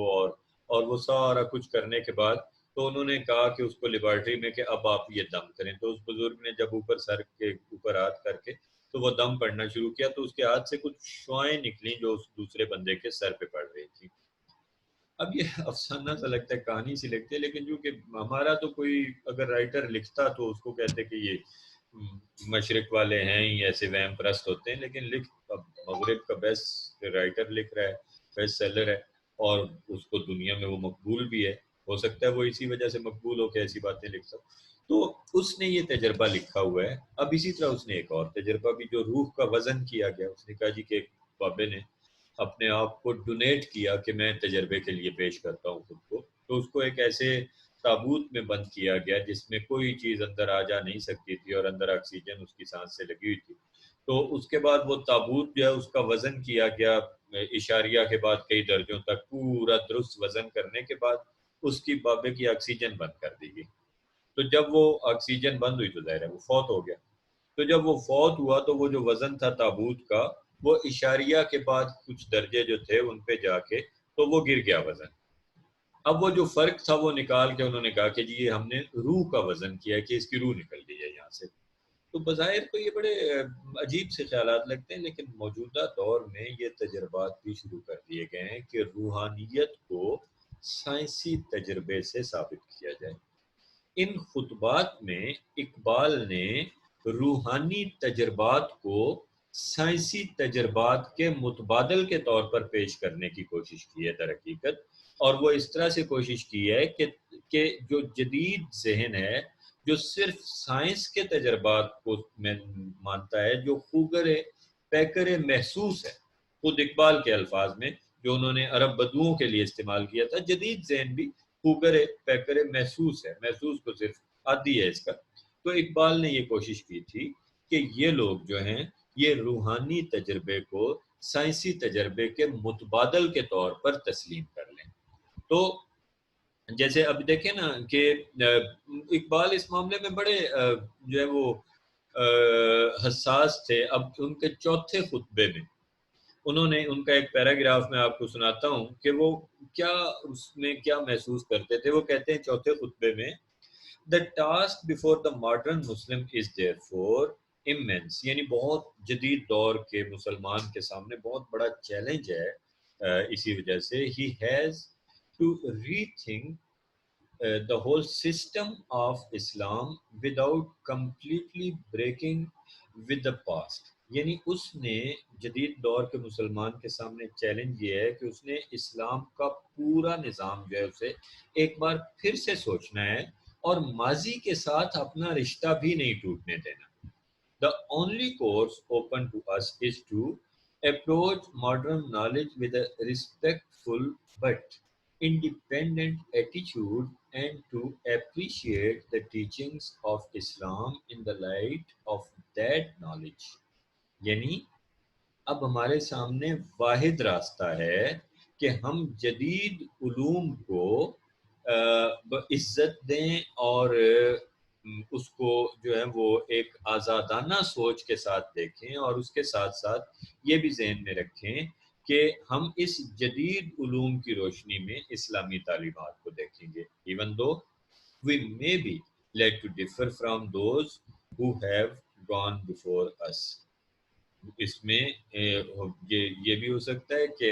اور وہ سارا کچھ کرنے کے بعد تو انہوں نے کہا کہ اس کو لیبارٹری میں کہ اب آپ یہ دم کریں۔ تو اس بزرگ نے جب اوپر سر کے اوپر ہاتھ کر کے تو وہ دم پڑنا شروع کیا تو اس کے ہاتھ سے کچھ شعائیں نکلیں جو اس دوسرے بندے کے سر پہ پڑ رہی تھی۔ اب یہ افسانہ سا لگتا ہے، کہانی سی لگتی ہے، لیکن جو کہ ہمارا تو کوئی اگر رائٹر لکھتا تو اس کو کہتے کہ یہ مشرق والے ہیں ہی ایسے وہم پرست ہوتے ہیں، لیکن اب مغرب کا بیسٹ رائٹر لکھ رہا ہے، بیسٹ سیلر ہے، اور اس کو دنیا میں وہ مقبول بھی ہے، ہو سکتا ہے وہ اسی وجہ سے مقبول ہو کہ ایسی باتیں لکھتا، تو اس نے یہ تجربہ لکھا ہوا ہے۔ اب اسی طرح اس نے ایک اور تجربہ بھی جو روح کا وزن کیا گیا، اس نے کہا جی کہ ایک بابے نے اپنے آپ کو ڈونیٹ کیا کہ میں تجربے کے لیے پیش کرتا ہوں خود کو، تو اس کو ایک ایسے تابوت میں بند کیا گیا جس میں کوئی چیز اندر آ جا نہیں سکتی تھی اور اندر آکسیجن اس کی سانس سے لگی ہوئی تھی۔ تو اس کے بعد وہ تابوت جو ہے اس کا وزن کیا گیا اشاریہ کے بعد کئی درجوں تک، پورا درست وزن کرنے کے بعد اس کی بابے کی آکسیجن بند کر دی گئی۔ تو جب وہ آکسیجن بند ہوئی تو ظاہر ہے وہ فوت ہو گیا. تو جب وہ فوت ہوا تو وہ جو وزن تھا تابوت کا وہ اشاریہ کے بعد کچھ درجے جو تھے ان پہ جا کے تو وہ گر گیا وزن. اب وہ جو فرق تھا وہ نکال کے انہوں نے کہا کہ جی یہ ہم نے روح کا وزن کیا کہ اس کی روح نکل گئی ہے یہاں سے. تو بظاہر تو یہ بڑے عجیب سے خیالات لگتے ہیں، لیکن موجودہ دور میں یہ تجربات بھی شروع کر دیے گئے ہیں کہ روحانیت کو سائنسی تجربے سے ثابت کیا جائے. ان خطبات میں اقبال نے روحانی تجربات کو سائنسی تجربات کے متبادل کے طور پر پیش کرنے کی کوشش کی ہے در حقیقت. اور وہ اس طرح سے کوشش کی ہے کہ جو جدید ذہن ہے جو صرف سائنس کے تجربات کو مانتا ہے، جو خوگر پیکر محسوس ہے، خود اقبال کے الفاظ میں جو انہوں نے عرب بدوؤں کے لیے استعمال کیا تھا، جدید ذہن بھی خوگر پیکر محسوس ہے، محسوس کو صرف عادی ہے اس کا. تو اقبال نے یہ کوشش کی تھی کہ یہ لوگ جو ہیں یہ روحانی تجربے کو سائنسی تجربے کے متبادل کے طور پر تسلیم کر لیں. تو جیسے اب دیکھیں نا کہ اقبال اس معاملے میں بڑے جو ہے وہ حساس تھے. اب ان کے چوتھے خطبے میں انہوں نے ان کا ایک پیراگراف میں آپ کو سناتا ہوں کہ وہ کیا اس میں کیا محسوس کرتے تھے. وہ کہتے ہیں چوتھے خطبے میں The task before the modern Muslim is therefore immense، یعنی بہت جدید دور کے مسلمان کے سامنے بہت بڑا چیلنج ہے. اسی وجہ سے he has to rethink the whole system of Islam without completely breaking with the past. یعنی اس نے جدید دور کے مسلمان کے سامنے چیلنج یہ ہے کہ اس نے اسلام کا پورا نظام جو ہے اسے ایک بار پھر سے سوچنا ہے اور ماضی کے ساتھ اپنا رشتہ بھی نہیں ٹوٹنے دینا. The only course open to us is to approach modern knowledge with a respectful but independent attitude and to appreciate the teachings of Islam in the light of that knowledge. یعنی اب ہمارے سامنے واحد راستہ ہے کہ ہم جدید علوم کو عزت دیں اور اس کو جو ہے وہ ایک آزادانہ سوچ کے ساتھ دیکھیں، اور اس کے ساتھ ساتھ یہ بھی ذہن میں رکھیں کہ ہم اس جدید علوم کی روشنی میں اسلامی تعلیمات کو دیکھیں گے. even though we may be led to differ from those who have gone before us. اس میں یہ بھی ہو سکتا ہے کہ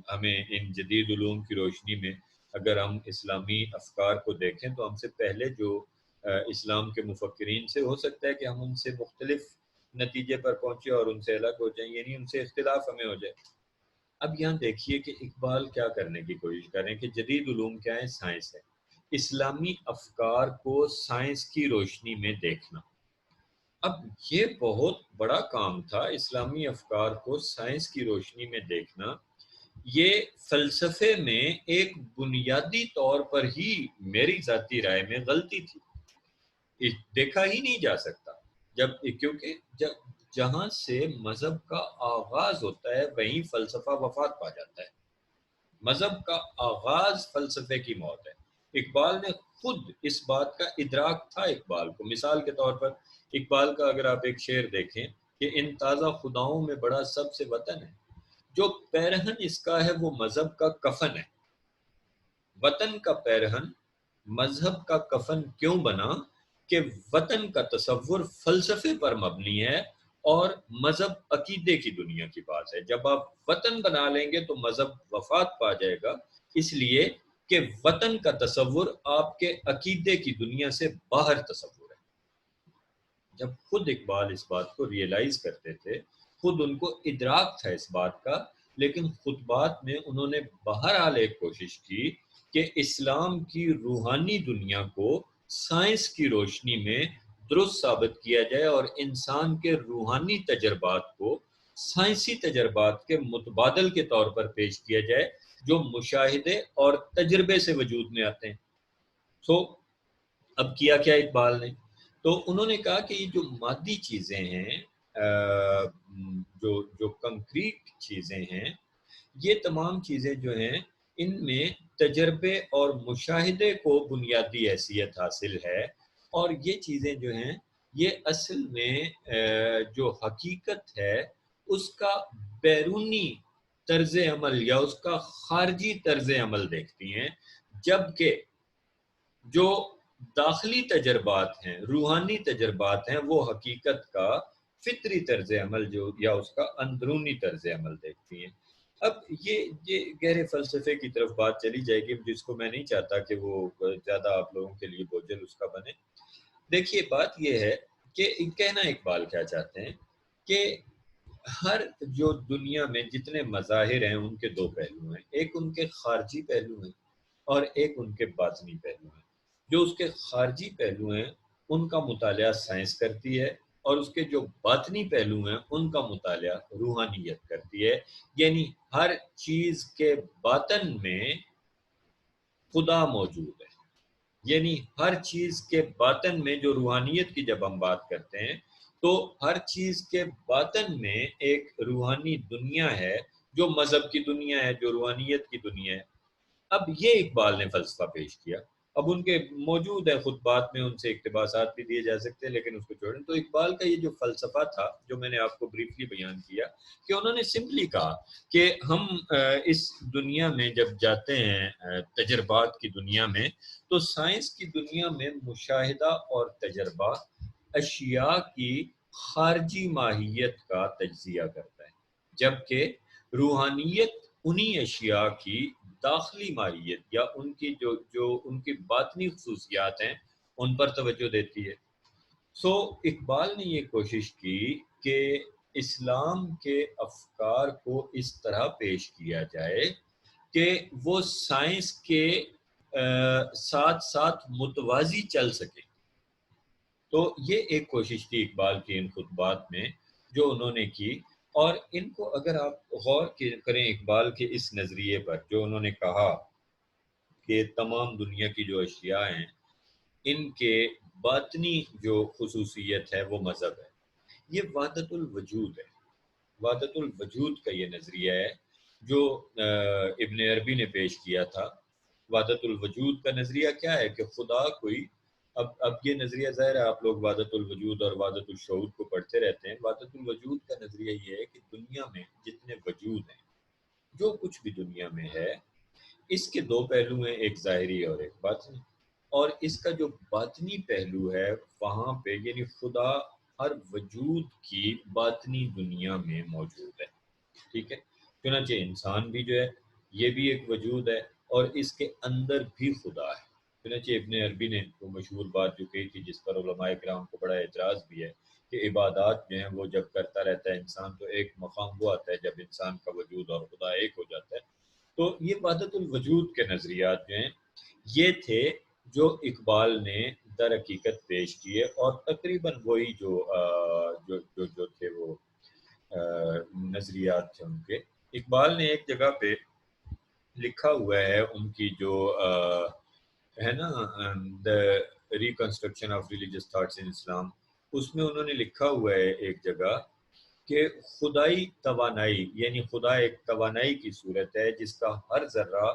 ہمیں ان جدید علوم کی روشنی میں اگر ہم اسلامی افکار کو دیکھیں تو ہم سے پہلے جو اسلام کے مفکرین سے ہو سکتا ہے کہ ہم ان سے مختلف نتیجے پر پہنچے اور ان سے الگ ہو جائیں، یعنی ان سے اختلاف ہمیں ہو جائے. اب یہاں دیکھیے کہ اقبال کیا کرنے کی کوشش کر رہے ہیں کہ جدید علوم کیا ہے؟ سائنس ہے. اسلامی افکار کو سائنس کی روشنی میں دیکھنا. اب یہ بہت بڑا کام تھا، اسلامی افکار کو سائنس کی روشنی میں دیکھنا. یہ فلسفے میں ایک بنیادی طور پر ہی میری ذاتی رائے میں غلطی تھی. دیکھا ہی نہیں جا سکتا کیونکہ جہاں سے مذہب کا آغاز ہوتا ہے وہیں فلسفہ وفات پا جاتا ہے. مذہب کا آغاز فلسفے کی موت ہے. اقبال نے خود اس بات کا ادراک تھا. اقبال کو مثال کے طور پر اقبال کا اگر آپ ایک شعر دیکھیں کہ ان تازہ خداؤں میں بڑا سب سے وطن ہے، جو پیرہن اس کا ہے وہ مذہب کا کفن ہے. وطن کا پیرہن مذہب کا کفن کیوں بنا؟ کہ وطن کا تصور فلسفے پر مبنی ہے اور مذہب عقیدے کی دنیا کی بات ہے. جب آپ وطن بنا لیں گے تو مذہب وفات پا جائے گا، اس لیے کہ وطن کا تصور آپ کے عقیدے کی دنیا سے باہر تصور ہے. جب خود اقبال اس بات کو ریئلائز کرتے تھے، خود ان کو ادراک تھا اس بات کا، لیکن خطبات میں انہوں نے بہرحال ایک کوشش کی کہ اسلام کی روحانی دنیا کو سائنس کی روشنی میں درست ثابت کیا جائے اور انسان کے روحانی تجربات کو سائنسی تجربات کے متبادل کے طور پر پیش کیا جائے جو مشاہدے اور تجربے سے وجود میں آتے ہیں. اب کیا کیا اقبال نے؟ تو انہوں نے کہا کہ یہ جو مادی چیزیں ہیں، جو کنکریٹ چیزیں ہیں، یہ تمام چیزیں جو ہیں ان میں تجربے اور مشاہدے کو بنیادی حیثیت حاصل ہے، اور یہ چیزیں جو ہیں یہ اصل میں جو حقیقت ہے اس کا بیرونی طرز عمل یا اس کا خارجی طرز عمل دیکھتی ہیں، جبکہ جو داخلی تجربات ہیں، روحانی تجربات ہیں، وہ حقیقت کا فطری طرز عمل جو یا اس کا اندرونی طرز عمل دیکھتی ہیں۔ اب یہ گہرے فلسفے کی طرف بات چلی جائے گی، جس کو میں نہیں چاہتا کہ وہ زیادہ آپ لوگوں کے لیے بوجھل اس کا بنے۔ دیکھیے بات یہ ہے کہ کہنا اقبال کیا چاہتے ہیں کہ ہر جو دنیا میں جتنے مظاہر ہیں ان کے دو پہلو ہیں، ایک ان کے خارجی پہلو ہیں اور ایک ان کے باطنی پہلو ہیں۔ جو اس کے خارجی پہلو ہیں ان کا مطالعہ سائنس کرتی ہے، اور اس کے جو باطنی پہلو ہیں ان کا مطالعہ روحانیت کرتی ہے، یعنی ہر چیز کے باطن میں خدا موجود ہے۔ یعنی ہر چیز کے باطن میں جو روحانیت کی جب ہم بات کرتے ہیں تو ہر چیز کے باطن میں ایک روحانی دنیا ہے، جو مذہب کی دنیا ہے، جو روحانیت کی دنیا ہے۔ اب یہ اقبال نے فلسفہ پیش کیا، اب ان کے موجود ہے خطبات میں، ان سے اقتباسات بھی دیے جا سکتے ہیں لیکن اس کو چھوڑیں۔ تو اقبال کا یہ جو فلسفہ تھا جو میں نے آپ کو بریفلی بیان کیا، کہ انہوں نے سمپلی کہا کہ ہم اس دنیا میں جب جاتے ہیں تجربات کی دنیا میں، تو سائنس کی دنیا میں مشاہدہ اور تجربہ اشیاء کی خارجی ماہیت کا تجزیہ کرتا ہے، جبکہ روحانیت انہی اشیاء کی داخلی ماہیت یا ان کی جو ان کی باطنی خصوصیات ہیں ان پر توجہ دیتی ہے۔ سو اقبال نے یہ کوشش کی کہ اسلام کے افکار کو اس طرح پیش کیا جائے کہ وہ سائنس کے ساتھ ساتھ متوازی چل سکے۔ تو یہ ایک کوشش تھی اقبال کی ان خطبات میں جو انہوں نے کی، اور ان کو اگر آپ غور کریں اقبال کے اس نظریے پر جو انہوں نے کہا کہ تمام دنیا کی جو اشیاء ہیں ان کے باطنی جو خصوصیت ہے وہ مذہب ہے، یہ وحدت الوجود ہے۔ وحدت الوجود کا یہ نظریہ ہے جو ابن عربی نے پیش کیا تھا۔ وحدت الوجود کا نظریہ کیا ہے کہ خدا کوئی، اب یہ نظریہ ظاہر ہے آپ لوگ وحدت الوجود اور وحدت الشعور کو پڑھتے رہتے ہیں۔ وحدت الوجود کا نظریہ یہ ہے کہ دنیا میں جتنے وجود ہیں، جو کچھ بھی دنیا میں ہے، اس کے دو پہلو ہیں، ایک ظاہری اور ایک باطنی، اور اس کا جو باطنی پہلو ہے وہاں پہ یعنی خدا ہر وجود کی باطنی دنیا میں موجود ہے، ٹھیک ہے۔ چنانچہ انسان بھی جو ہے یہ بھی ایک وجود ہے اور اس کے اندر بھی خدا ہے۔ چنانچہ ابن عربی نے وہ مشہور بات جو کہی تھی جس پر علماء کرام کو بڑا اعتراض بھی ہے کہ عبادات جو ہیں وہ جب کرتا رہتا ہے انسان تو ایک مقام وہ آتا ہے جب انسان کا وجود اور خدا ایک ہو جاتا ہے۔ تو یہ وحدت الوجود کے نظریات جو ہیں یہ تھے جو اقبال نے در حقیقت پیش کیے، اور تقریباً وہی جو تھے وہ نظریات تھے ان کے۔ اقبال نے ایک جگہ پہ لکھا ہوا ہے ان کی جو ہے نا the reconstruction of religious thoughts in Islam, اس میں انہوں نے لکھا ہوا ہے ایک جگہ کہ خدائی توانائی یعنی خدا ایک توانائی کی صورت ہے جس کا ہر ذرہ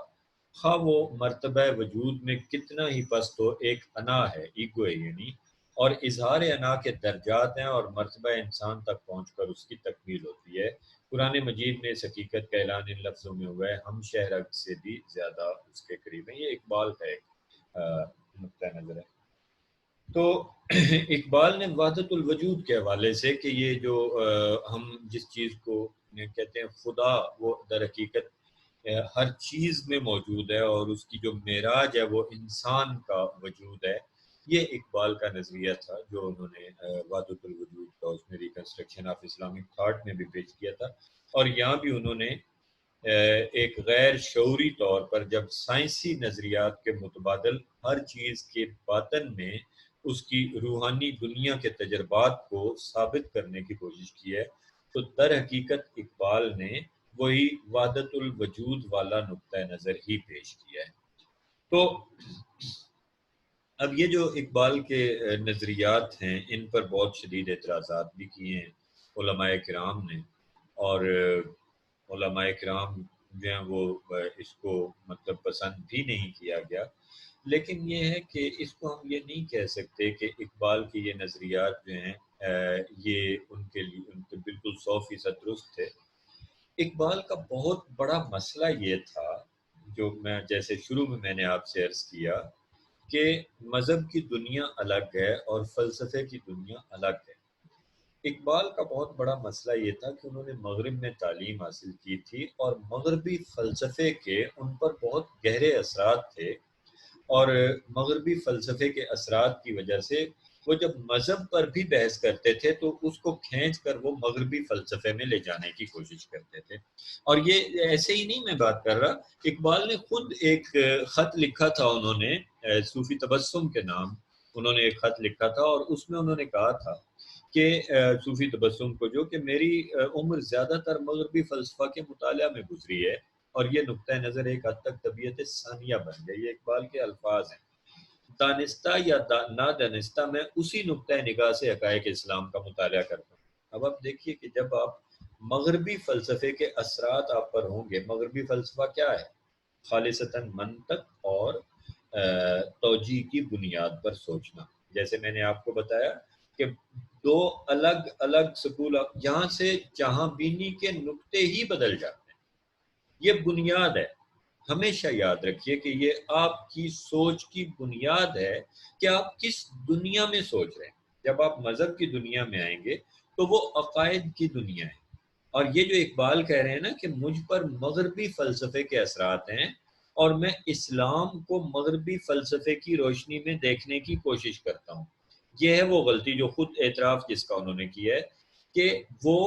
خواہ وہ مرتبہ وجود میں کتنا ہی پست ہو ایک انا ہے، ایگو ہے یعنی، اور اظہار انا کے درجات ہیں اور مرتبہ انسان تک پہنچ کر اس کی تکمیل ہوتی ہے۔ قرآن مجید میں اس حقیقت کا اعلان ان لفظوں میں ہوا ہے، ہم شہرک سے بھی زیادہ اس کے قریب ہیں۔ یہ اقبال کا ایک نقطہ نظر ہے۔ تو اقبال نے وحدت الوجود کے حوالے سے کہ یہ جو ہم جس چیز کو کہتے ہیں خدا، وہ در حقیقت ہر چیز میں موجود ہے اور اس کی جو معراج ہے وہ انسان کا وجود ہے، یہ اقبال کا نظریہ تھا جو انہوں نے وحدت الوجود کا اس میں ریکنسٹرکشن آف اسلامک تھاٹ میں بھی پیش کیا تھا۔ اور یہاں بھی انہوں نے ایک غیر شعوری طور پر جب سائنسی نظریات کے متبادل ہر چیز کے باطن میں اس کی روحانی دنیا کے تجربات کو ثابت کرنے کی کوشش کی ہے، تو در حقیقت اقبال نے وہی وحدت الوجود والا نقطہ نظر ہی پیش کیا ہے۔ تو اب یہ جو اقبال کے نظریات ہیں ان پر بہت شدید اعتراضات بھی کیے ہیں علماء کرام نے، اور علماء کرام جو ہیں وہ اس کو مطلب پسند بھی نہیں کیا گیا، لیکن یہ ہے کہ اس کو ہم یہ نہیں کہہ سکتے کہ اقبال کی یہ نظریات جو ہیں یہ ان کے لیے ان کے بالکل 100% درست تھے۔ اقبال کا بہت بڑا مسئلہ یہ تھا، جو میں جیسے شروع میں نے آپ سے عرض کیا کہ مذہب کی دنیا الگ ہے اور فلسفے کی دنیا الگ ہے۔ اقبال کا بہت بڑا مسئلہ یہ تھا کہ انہوں نے مغرب میں تعلیم حاصل کی تھی اور مغربی فلسفے کے ان پر بہت گہرے اثرات تھے، اور مغربی فلسفے کے اثرات کی وجہ سے وہ جب مذہب پر بھی بحث کرتے تھے تو اس کو کھینچ کر وہ مغربی فلسفے میں لے جانے کی کوشش کرتے تھے۔ اور یہ ایسے ہی نہیں میں بات کر رہا، اقبال نے خود ایک خط لکھا تھا، انہوں نے صوفی تبسم کے نام انہوں نے ایک خط لکھا تھا، اور اس میں انہوں نے کہا تھا کہ صوفی تبسم کو جو کہ میری عمر زیادہ تر مغربی فلسفہ کے مطالعہ میں گزری ہے، اور یہ نقطۂ نظر ایک حد تک طبیعت ثانیہ بن گئی۔ یہ اقبال کے الفاظ ہیں، دانستہ یا نادانستہ میں اسی نقطۂ نگاہ سے حقائق اسلام کا مطالعہ کرتا ہوں۔ اب آپ دیکھیے کہ جب آپ مغربی فلسفے کے اثرات آپ پر ہوں گے، مغربی فلسفہ کیا ہے؟ خالصتاً منطق اور توجیہ کی بنیاد پر سوچنا۔ جیسے میں نے آپ کو بتایا کہ دو الگ الگ سکول، یہاں سے جہاں بینی کے نقطے ہی بدل جاتے ہیں، یہ بنیاد ہے۔ ہمیشہ یاد رکھیے کہ یہ آپ کی سوچ کی بنیاد ہے کہ آپ کس دنیا میں سوچ رہے ہیں۔ جب آپ مذہب کی دنیا میں آئیں گے تو وہ عقائد کی دنیا ہے، اور یہ جو اقبال کہہ رہے ہیں نا کہ مجھ پر مغربی فلسفے کے اثرات ہیں اور میں اسلام کو مغربی فلسفے کی روشنی میں دیکھنے کی کوشش کرتا ہوں، یہ ہے وہ غلطی جو خود اعتراف جس کا انہوں نے کیا ہے کہ وہ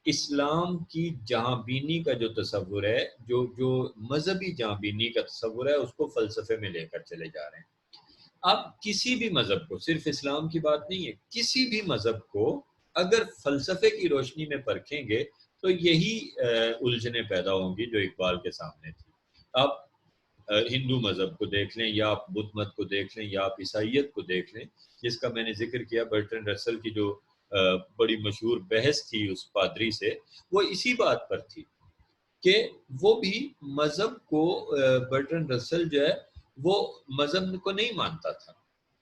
اسلام کی جہاں بینی کا جو تصور ہے، جو مذہبی جہاں بینی کا تصور ہے، اس کو فلسفے میں لے کر چلے جا رہے ہیں۔ آپ کسی بھی مذہب کو، صرف اسلام کی بات نہیں ہے، کسی بھی مذہب کو اگر فلسفے کی روشنی میں پرکھیں گے تو یہی الجھنیں پیدا ہوں گی جو اقبال کے سامنے تھی۔ آپ ہندو مذہب کو دیکھ لیں، یا آپ بدھ مت کو دیکھ لیں، یا آپ عیسائیت کو دیکھ لیں، جس کا میں نے ذکر کیا برٹرنڈ رسل کی جو بڑی مشہور بحث تھی اس پادری سے، وہ اسی بات پر تھی کہ وہ بھی مذہب کو برٹرنڈ رسل جو ہے وہ مذہب کو نہیں مانتا تھا،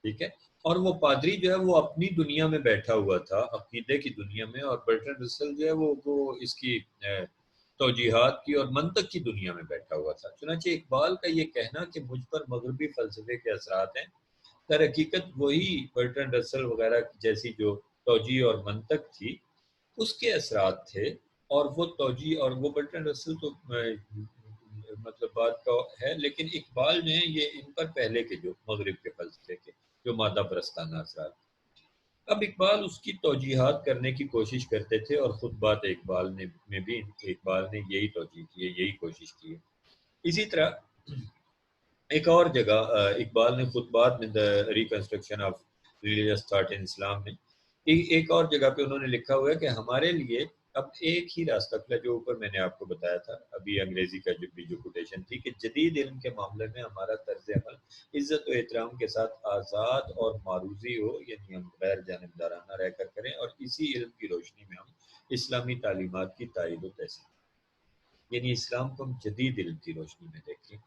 ٹھیک ہے، اور وہ پادری جو ہے وہ اپنی دنیا میں بیٹھا ہوا تھا، عقیدے کی دنیا میں، اور برٹرنڈ رسل جو ہے وہ اس کی توجیحات کی اور منطق کی دنیا میں بیٹھا ہوا تھا۔ چنانچہ اقبال کا یہ کہنا کہ مجھ پر مغربی فلسفے کے اثرات ہیں، در حقیقت وہی برٹرنڈ رسل وغیرہ جیسی جو توجیہ اور منطق تھی اس کے اثرات تھے، اور وہ توجیہ اور وہ برٹرنڈ رسل تو مطلب بات کا ہے، لیکن اقبال جو ہیں یہ ان پر پہلے کے جو مغرب کے فلسفے کے جو مادہ پرستانہ اثرات۔ اب اقبال اس کی توجیحات کرنے کی کوشش کرتے تھے، اور خطبات اقبال نے میں بھی اقبال نے یہی توجیہ کی ہے، یہی کوشش کی ہے۔ اسی طرح ایک اور جگہ اقبال نے خطبات میں reconstruction of religious thought in Islam میں ایک اور جگہ پہ انہوں نے لکھا ہوا ہے کہ ہمارے لیے اب ایک ہی راستہ کھلا، جو اوپر میں نے آپ کو بتایا تھا ابھی انگریزی کا جو کوٹیشن تھی کہ جدید علم کے معاملے میں ہمارا طرز عمل عزت و احترام کے ساتھ آزاد اور معروضی ہو، یعنی ہم غیر جانبدارانہ رہ کر کریں، اور اسی علم کی روشنی میں ہم اسلامی تعلیمات کی تائید و تحسین، یعنی اسلام کو ہم جدید علم کی روشنی میں دیکھیں۔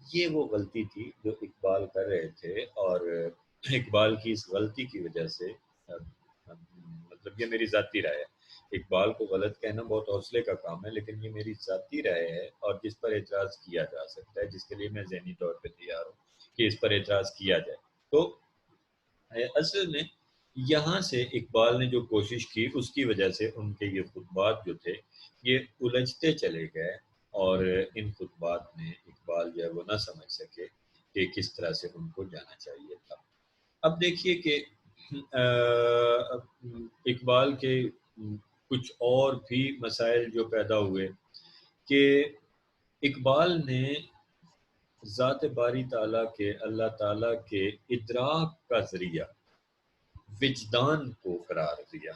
یہ وہ غلطی تھی جو اقبال کر رہے تھے، اور اقبال کی اس غلطی کی وجہ سے مطلب یہ میری ذاتی رائے ہے، اقبال کو غلط کہنا بہت حوصلے کا کام ہے، لیکن یہ میری ذاتی رائے ہے اور جس پر اعتراض کیا جا سکتا ہے، جس کے لیے میں ذہنی طور پہ تیار ہوں کہ اس پر اعتراض کیا جائے۔ تو اصل میں یہاں سے اقبال نے جو کوشش کی اس کی وجہ سے ان کے یہ خطبات جو تھے یہ الجھتے چلے گئے، اور ان خطبات میں اقبال جو ہے وہ نہ سمجھ سکے کہ کس طرح سے ان کو جانا چاہیے تھا۔ اب دیکھیے کہ اقبال کے کچھ اور بھی مسائل جو پیدا ہوئے کہ اقبال نے ذات باری تعالیٰ کے، اللہ تعالیٰ کے ادراک کا ذریعہ وجدان کو قرار دیا،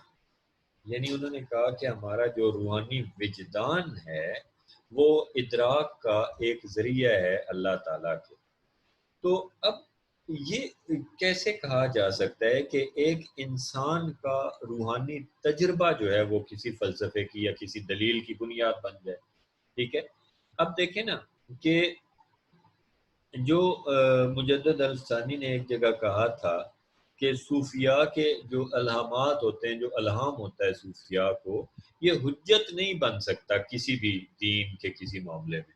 یعنی انہوں نے کہا کہ ہمارا جو روحانی وجدان ہے وہ ادراک کا ایک ذریعہ ہے اللہ تعالیٰ کے۔ تو اب یہ کیسے کہا جا سکتا ہے کہ ایک انسان کا روحانی تجربہ جو ہے وہ کسی فلسفے کی یا کسی دلیل کی بنیاد بن جائے، ٹھیک ہے؟ اب دیکھیں نا کہ جو مجدد الثانی نے ایک جگہ کہا تھا کہ صوفیاء کے جو الہامات ہوتے ہیں، جو الہام ہوتا ہے صوفیاء کو، یہ حجت نہیں بن سکتا کسی بھی دین کے کسی معاملے میں،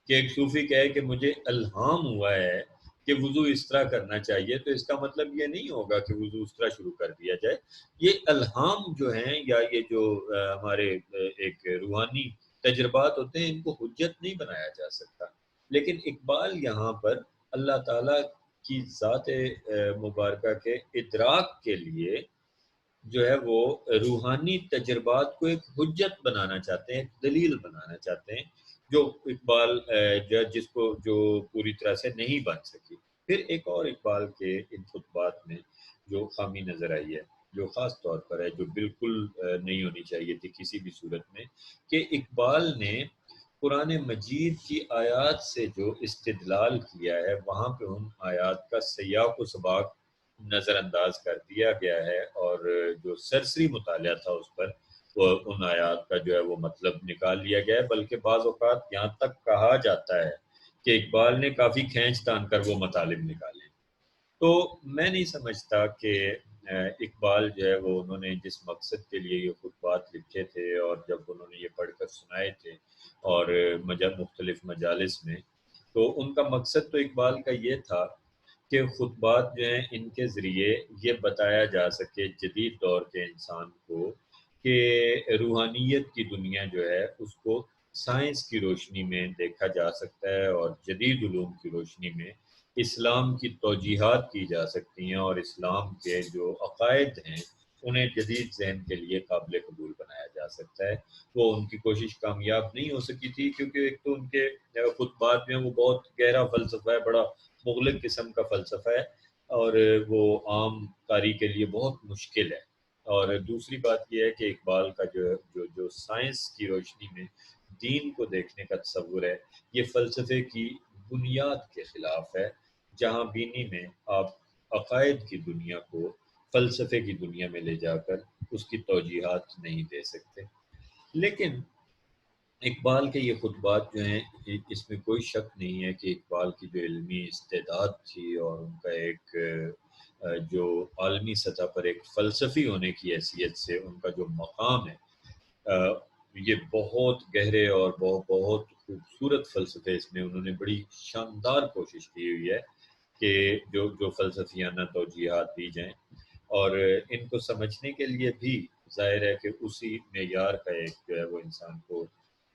کہ ایک صوفی کہے کہ مجھے الہام ہوا ہے کہ وضو اس طرح کرنا چاہیے، تو اس کا مطلب یہ نہیں ہوگا کہ وضو اس طرح شروع کر دیا جائے۔ یہ الہام جو ہیں یا یہ جو ہمارے ایک روحانی تجربات ہوتے ہیں، ان کو حجت نہیں بنایا جا سکتا۔ لیکن اقبال یہاں پر اللہ تعالیٰ کی ذات مبارکہ کے ادراک کے لیے جو ہے وہ روحانی تجربات کو ایک حجت بنانا چاہتے ہیں، ایک دلیل بنانا چاہتے ہیں، جو اقبال جس کو جو پوری طرح سے نہیں بن سکی۔ پھر ایک اور اقبال کے ان خطبات میں جو خامی نظر آئی ہے، جو خاص طور پر ہے، جو بالکل نہیں ہونی چاہیے تھی کسی بھی صورت میں، کہ اقبال نے قرآن مجید کی آیات سے جو استدلال کیا ہے، وہاں پہ ان آیات کا سیاق و سباق نظر انداز کر دیا گیا ہے، اور جو سرسری مطالعہ تھا اس پر وہ ان آیات کا جو ہے وہ مطلب نکال لیا گیا ہے، بلکہ بعض اوقات یہاں تک کہا جاتا ہے کہ اقبال نے کافی کھینچ تان کر وہ مطالب نکالے۔ تو میں نہیں سمجھتا کہ اقبال جو ہے وہ انہوں نے جس مقصد کے لیے یہ خطبات لکھے تھے، اور جب انہوں نے یہ پڑھ کر سنائے تھے اور مختلف مجالس میں، تو ان کا مقصد تو اقبال کا یہ تھا کہ خطبات جو ہیں ان کے ذریعے یہ بتایا جا سکے جدید دور کے انسان کو کہ روحانیت کی دنیا جو ہے اس کو سائنس کی روشنی میں دیکھا جا سکتا ہے، اور جدید علوم کی روشنی میں اسلام کی توجیحات کی جا سکتی ہیں، اور اسلام کے جو عقائد ہیں انہیں جدید ذہن کے لیے قابل قبول بنایا جا سکتا ہے۔ وہ ان کی کوشش کامیاب نہیں ہو سکی تھی، کیونکہ ایک تو ان کے خطبات میں وہ بہت گہرا فلسفہ ہے، بڑا مغلق قسم کا فلسفہ ہے، اور وہ عام قاری کے لیے بہت مشکل ہے۔ اور دوسری بات یہ ہے کہ اقبال کا جو سائنس کی روشنی میں دین کو دیکھنے کا تصور ہے، یہ فلسفے کی بنیاد کے خلاف ہے، جہاں بینی میں آپ عقائد کی دنیا کو فلسفے کی دنیا میں لے جا کر اس کی توجیحات نہیں دے سکتے۔ لیکن اقبال کے یہ خطبات جو ہیں، اس میں کوئی شک نہیں ہے کہ اقبال کی جو علمی استعداد تھی اور ان کا ایک جو عالمی سطح پر ایک فلسفی ہونے کی حیثیت سے ان کا جو مقام ہے، یہ بہت گہرے اور بہت خوبصورت فلسفے اس میں انہوں نے بڑی شاندار کوشش کی ہوئی ہے کہ جو فلسفیانہ توجیحات دی جائیں، اور ان کو سمجھنے کے لیے بھی ظاہر ہے کہ اسی معیار کا ایک جو ہے وہ انسان کو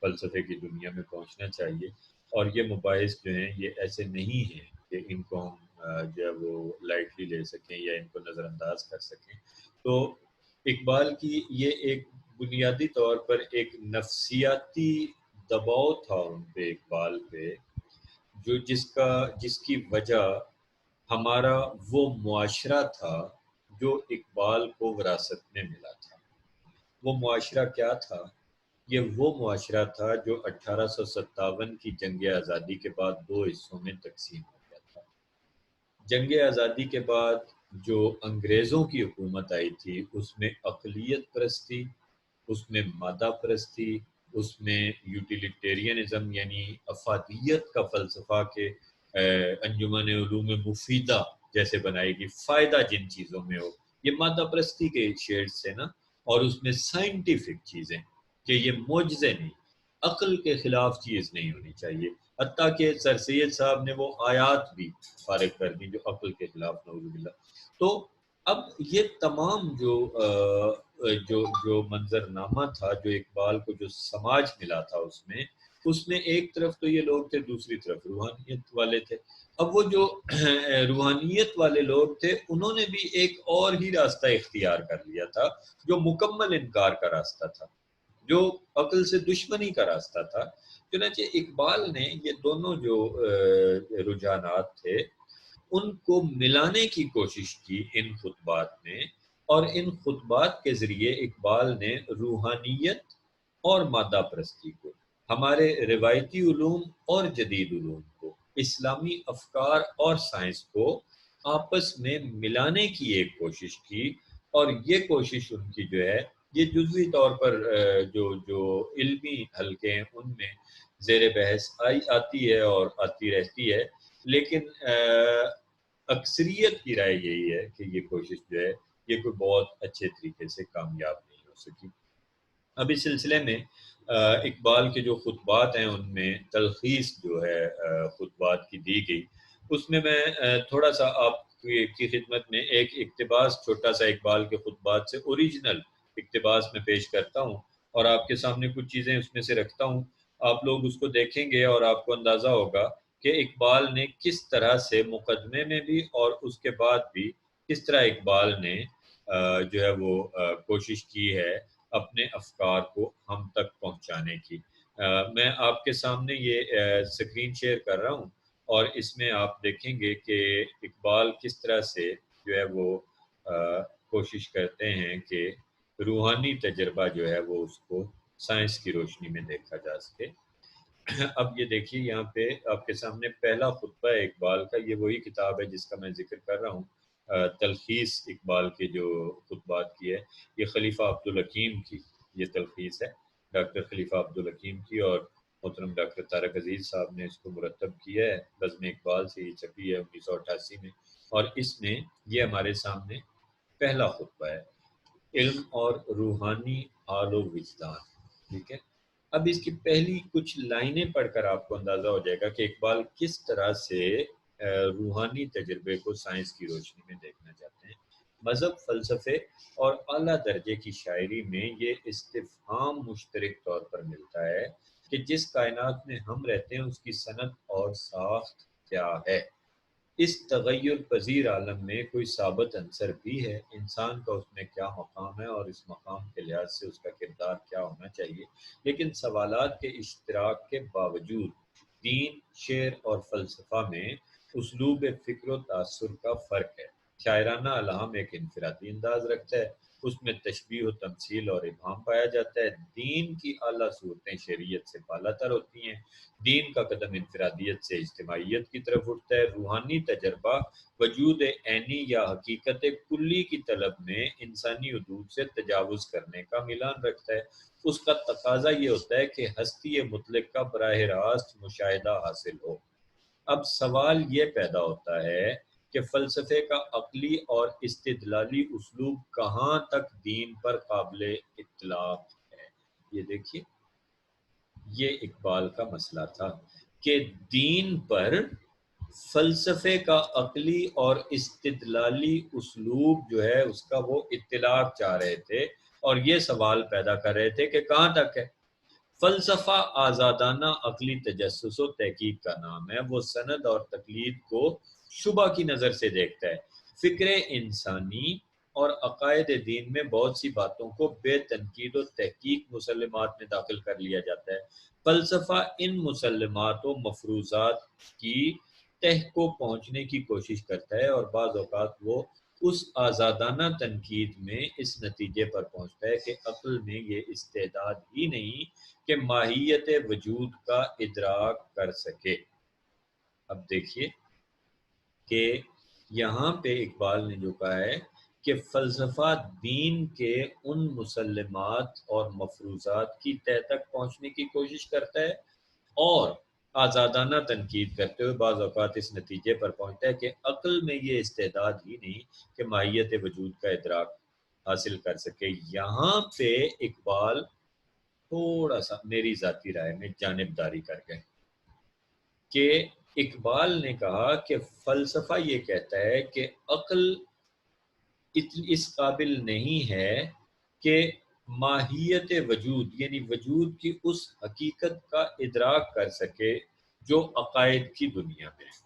فلسفے کی دنیا میں پہنچنا چاہیے، اور یہ مباحث جو ہیں یہ ایسے نہیں ہیں کہ ان کو ہم جو ہے وہ لائٹلی لے سکیں یا ان کو نظر انداز کر سکیں۔ تو اقبال کی یہ ایک بنیادی طور پر ایک نفسیاتی دباؤ تھا ان پہ، اقبال پہ، جو جس کی وجہ ہمارا وہ معاشرہ تھا جو اقبال کو وراثت میں ملا تھا۔ وہ معاشرہ کیا تھا؟ یہ وہ معاشرہ تھا جو 1857 کی جنگ آزادی کے بعد دو حصوں میں تقسیم ہو گیا تھا۔ جنگ آزادی کے بعد جو انگریزوں کی حکومت آئی تھی، اس میں اقلیت پرستی، اس میں مادہ پرستی، اس میں یوٹیلیٹیرینزم یعنی افادیت کا فلسفہ کے انجمن علوم مفیدہ جیسے بنائے گی، فائدہ جن چیزوں میں ہو، یہ مادہ پرستی کے شیڈز سے نا، اور اس میں سائنٹیفک چیزیں کہ یہ معجزے نہیں، عقل کے خلاف چیز نہیں ہونی چاہیے، حتیٰ کہ سر سید صاحب نے وہ آیات بھی فارغ کر دی جو عقل کے خلاف، نعوذ باللہ۔ تو اب یہ تمام جو منظرنامہ تھا، جو اقبال کو جو سماج ملا تھا، اس میں ایک طرف تو یہ لوگ تھے، دوسری طرف روحانیت والے تھے۔ اب وہ جو روحانیت والے لوگ تھے، انہوں نے بھی ایک اور ہی راستہ اختیار کر لیا تھا، جو مکمل انکار کا راستہ تھا، جو عقل سے دشمنی کا راستہ تھا۔ چنانچہ اقبال نے یہ دونوں جو رجحانات تھے ان کو ملانے کی کوشش کی ان خطبات میں، اور ان خطبات کے ذریعے اقبال نے روحانیت اور مادہ پرستی کو، ہمارے روایتی علوم اور جدید علوم کو، اسلامی افکار اور سائنس کو آپس میں ملانے کی ایک کوشش کی، اور یہ کوشش ان کی جو ہے یہ جزوی طور پر جو علمی حلقے ہیں ان میں زیر بحث آتی ہے اور آتی رہتی ہے، لیکن اکثریت کی رائے یہی ہے کہ یہ کوشش جو ہے یہ کوئی بہت اچھے طریقے سے کامیاب نہیں ہو سکی۔ اب اس سلسلے میں اقبال کے جو خطبات ہیں ان میں تلخیص جو ہے خطبات کی دی گئی، اس میں تھوڑا سا آپ کی خدمت میں ایک اقتباس چھوٹا سا اقبال کے خطبات سے اوریجنل اقتباس میں پیش کرتا ہوں اور آپ کے سامنے کچھ چیزیں اس میں سے رکھتا ہوں۔ آپ لوگ اس کو دیکھیں گے اور آپ کو اندازہ ہوگا کہ اقبال نے کس طرح سے مقدمے میں بھی اور اس کے بعد بھی کس طرح اقبال نے جو ہے وہ کوشش کی ہے اپنے افکار کو ہم تک پہنچانے کی۔ میں آپ کے سامنے یہ سکرین شیئر کر رہا ہوں اور اس میں آپ دیکھیں گے کہ اقبال کس طرح سے جو ہے وہ کوشش کرتے ہیں کہ روحانی تجربہ جو ہے وہ اس کو سائنس کی روشنی میں دیکھا جا سکے۔ اب یہ دیکھیے یہاں پہ آپ کے سامنے پہلا خطبہ ہے اقبال کا، یہ وہی کتاب ہے جس کا میں ذکر کر رہا ہوں، تلخیص اقبال کے جو خطبات کی ہے، یہ خلیفہ عبدالحکیم کی یہ تلخیص ہے، ڈاکٹر خلیفہ عبدالحکیم کی، اور محترم ڈاکٹر طارق عزیز صاحب نے اس کو مرتب کیا ہے، بزم اقبال سے یہ چھپی ہے 1988 میں، اور اس میں یہ ہمارے سامنے پہلا خطبہ ہے، علم اور روحانی حال و وجدان۔ ٹھیک ہے، اب اس کی پہلی کچھ لائنیں پڑھ کر آپ کو اندازہ ہو جائے گا کہ اقبال کس طرح سے روحانی تجربے کو سائنس کی روشنی میں دیکھنا چاہتے ہیں۔ مذہب، فلسفے اور اعلیٰ درجے کی شاعری میں یہ استفہام مشترک طور پر ملتا ہے کہ جس کائنات میں ہم رہتے ہیں اس کی صنعت اور ساخت کیا ہے۔ اس تغیر پذیر عالم میں کوئی ثابت عنصر بھی ہے، انسان کا اس میں کیا مقام ہے اور اس مقام کے لحاظ سے اس کا کردار کیا ہونا چاہیے۔ لیکن سوالات کے اشتراک کے باوجود دین، شعر اور فلسفہ میں اسلوب فکر و تاثر کا فرق ہے۔ شاعرانہ الہام ایک انفرادی انداز رکھتا ہے، اس میں تشبیہ و تمثیل اور ابہام پایا جاتا ہے۔ دین کی اعلیٰ صورتیں شریعت سے بالا تر ہوتی ہیں، دین کا قدم انفرادیت سے اجتماعیت کی طرف اٹھتا ہے۔ روحانی تجربہ وجود عینی یا حقیقت کلی کی طلب میں انسانی حدود سے تجاوز کرنے کا میلان رکھتا ہے۔ اس کا تقاضا یہ ہوتا ہے کہ ہستی مطلق کا براہ راست مشاہدہ حاصل ہو۔ اب سوال یہ پیدا ہوتا ہے کہ فلسفے کا عقلی اور استدلالی اسلوب کہاں تک دین پر قابل اطلاق ہے۔ یہ دیکھیے، یہ اقبال کا مسئلہ تھا کہ دین پر فلسفے کا عقلی اور استدلالی اسلوب جو ہے اس کا وہ اطلاق چاہ رہے تھے اور یہ سوال پیدا کر رہے تھے کہ کہاں تک ہے۔ فلسفہ آزادانہ عقلی تجسس و تحقیق کا نام ہے، وہ سند اور تقلید کو شبہ کی نظر سے دیکھتا ہے۔ فکر انسانی اور عقائد دین میں بہت سی باتوں کو بے تنقید و تحقیق مسلمات میں داخل کر لیا جاتا ہے۔ فلسفہ ان مسلمات و مفروضات کی تہ کو پہنچنے کی کوشش کرتا ہے اور بعض اوقات وہ اس آزادانہ تنقید میں اس نتیجے پر پہنچتا ہے کہ عقل میں یہ استعداد ہی نہیں کہ ماہیت وجود کا ادراک کر سکے۔ اب دیکھیے کہ یہاں پہ اقبال نے جو کہا ہے کہ فلسفہ دین کے ان مسلمات اور مفروضات کی تہ تک پہنچنے کی کوشش کرتا ہے اور آزادانہ تنقید کرتے ہوئے بعض اوقات اس نتیجے پر پہنچتا ہے کہ عقل میں یہ استعداد ہی نہیں کہ ماہیت وجود کا ادراک حاصل کر سکے۔ یہاں پہ اقبال تھوڑا سا میری ذاتی رائے میں جانبداری کر گئے کہ اقبال نے کہا کہ فلسفہ یہ کہتا ہے کہ عقل اس قابل نہیں ہے کہ ماہیت وجود یعنی وجود کی اس حقیقت کا ادراک کر سکے جو عقائد کی دنیا میں ہے۔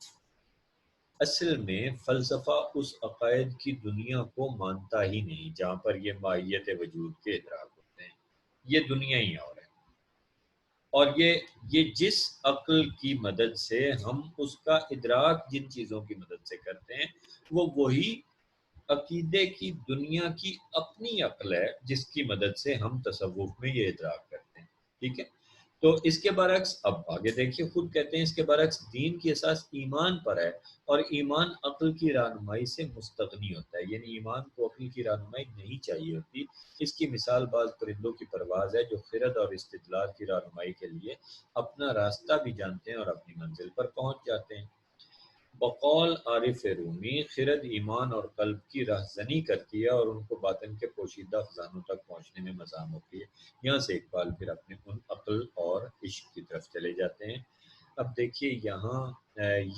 اصل میں فلسفہ اس عقائد کی دنیا کو مانتا ہی نہیں جہاں پر یہ ماہیت وجود کے ادراک ہوتے ہیں، یہ دنیا ہی اور ہے۔ اور یہ جس عقل کی مدد سے ہم اس کا ادراک جن چیزوں کی مدد سے کرتے ہیں وہ وہی عقیدے کی دنیا کی اپنی عقل ہے جس کی مدد سے ہم تصوف میں یہ ادراک کرتے ہیں۔ ٹھیک ہے، تو اس کے برعکس اب آگے دیکھیے، خود کہتے ہیں اس کے برعکس دین کی اساس ایمان پر ہے، اور ایمان عقل کی رہنمائی سے مستغنی ہوتا ہے، یعنی ایمان کو عقل کی رہنمائی نہیں چاہیے ہوتی۔ اس کی مثال بعض پرندوں کی پرواز ہے جو خرد اور استدلال کی رہنمائی کے لیے اپنا راستہ بھی جانتے ہیں اور اپنی منزل پر پہنچ جاتے ہیں۔ بقول عارف رومی، خرد ایمان اور قلب کی رہزنی کرتی ہے اور ان کو باطن کے پوشیدہ خزانوں تک پہنچنے میں مزاحم ہوتی ہے۔ یہاں سے اقبال پھر اپنے ان عقل اور عشق کی طرف چلے جاتے ہیں۔ اب دیکھیے یہاں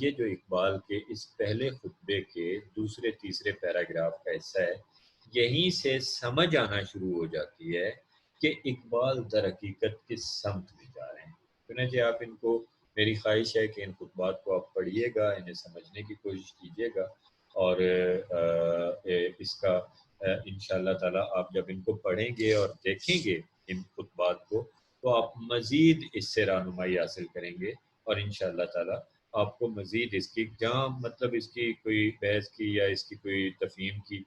یہ جو اقبال کے اس پہلے خطبے کے دوسرے تیسرے پیراگراف کا حصہ ہے، یہیں سے سمجھ آنا شروع ہو جاتی ہے کہ اقبال در حقیقت کس سمت میں جا رہے ہیں۔ چنانچہ آپ ان کو، میری خواہش ہے کہ ان خطبات کو آپ پڑھیے گا، انہیں سمجھنے کی کوشش کیجیے گا، اور اس کا انشاءاللہ تعالیٰ آپ جب ان کو پڑھیں گے اور دیکھیں گے ان خطبات کو، تو آپ مزید اس سے رہنمائی حاصل کریں گے، اور انشاءاللہ تعالیٰ آپ کو مزید اس کی جہاں مطلب اس کی کوئی بحث کی یا اس کی کوئی تفہیم کی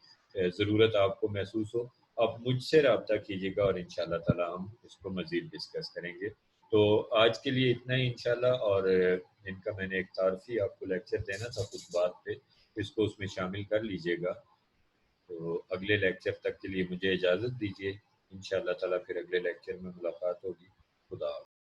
ضرورت آپ کو محسوس ہو، آپ مجھ سے رابطہ کیجیے گا، اور انشاءاللہ تعالیٰ ہم اس کو مزید ڈسکس کریں گے۔ تو آج کے لیے اتنا ہی انشاءاللہ، اور ان کا میں نے ایک تعارفی آپ کو لیکچر دینا تھا خطبات پہ، اس کو اس میں شامل کر لیجئے گا۔ تو اگلے لیکچر تک کے لیے مجھے اجازت دیجیے، انشاءاللہ تعالیٰ پھر اگلے لیکچر میں ملاقات ہوگی۔ خدا حافظ۔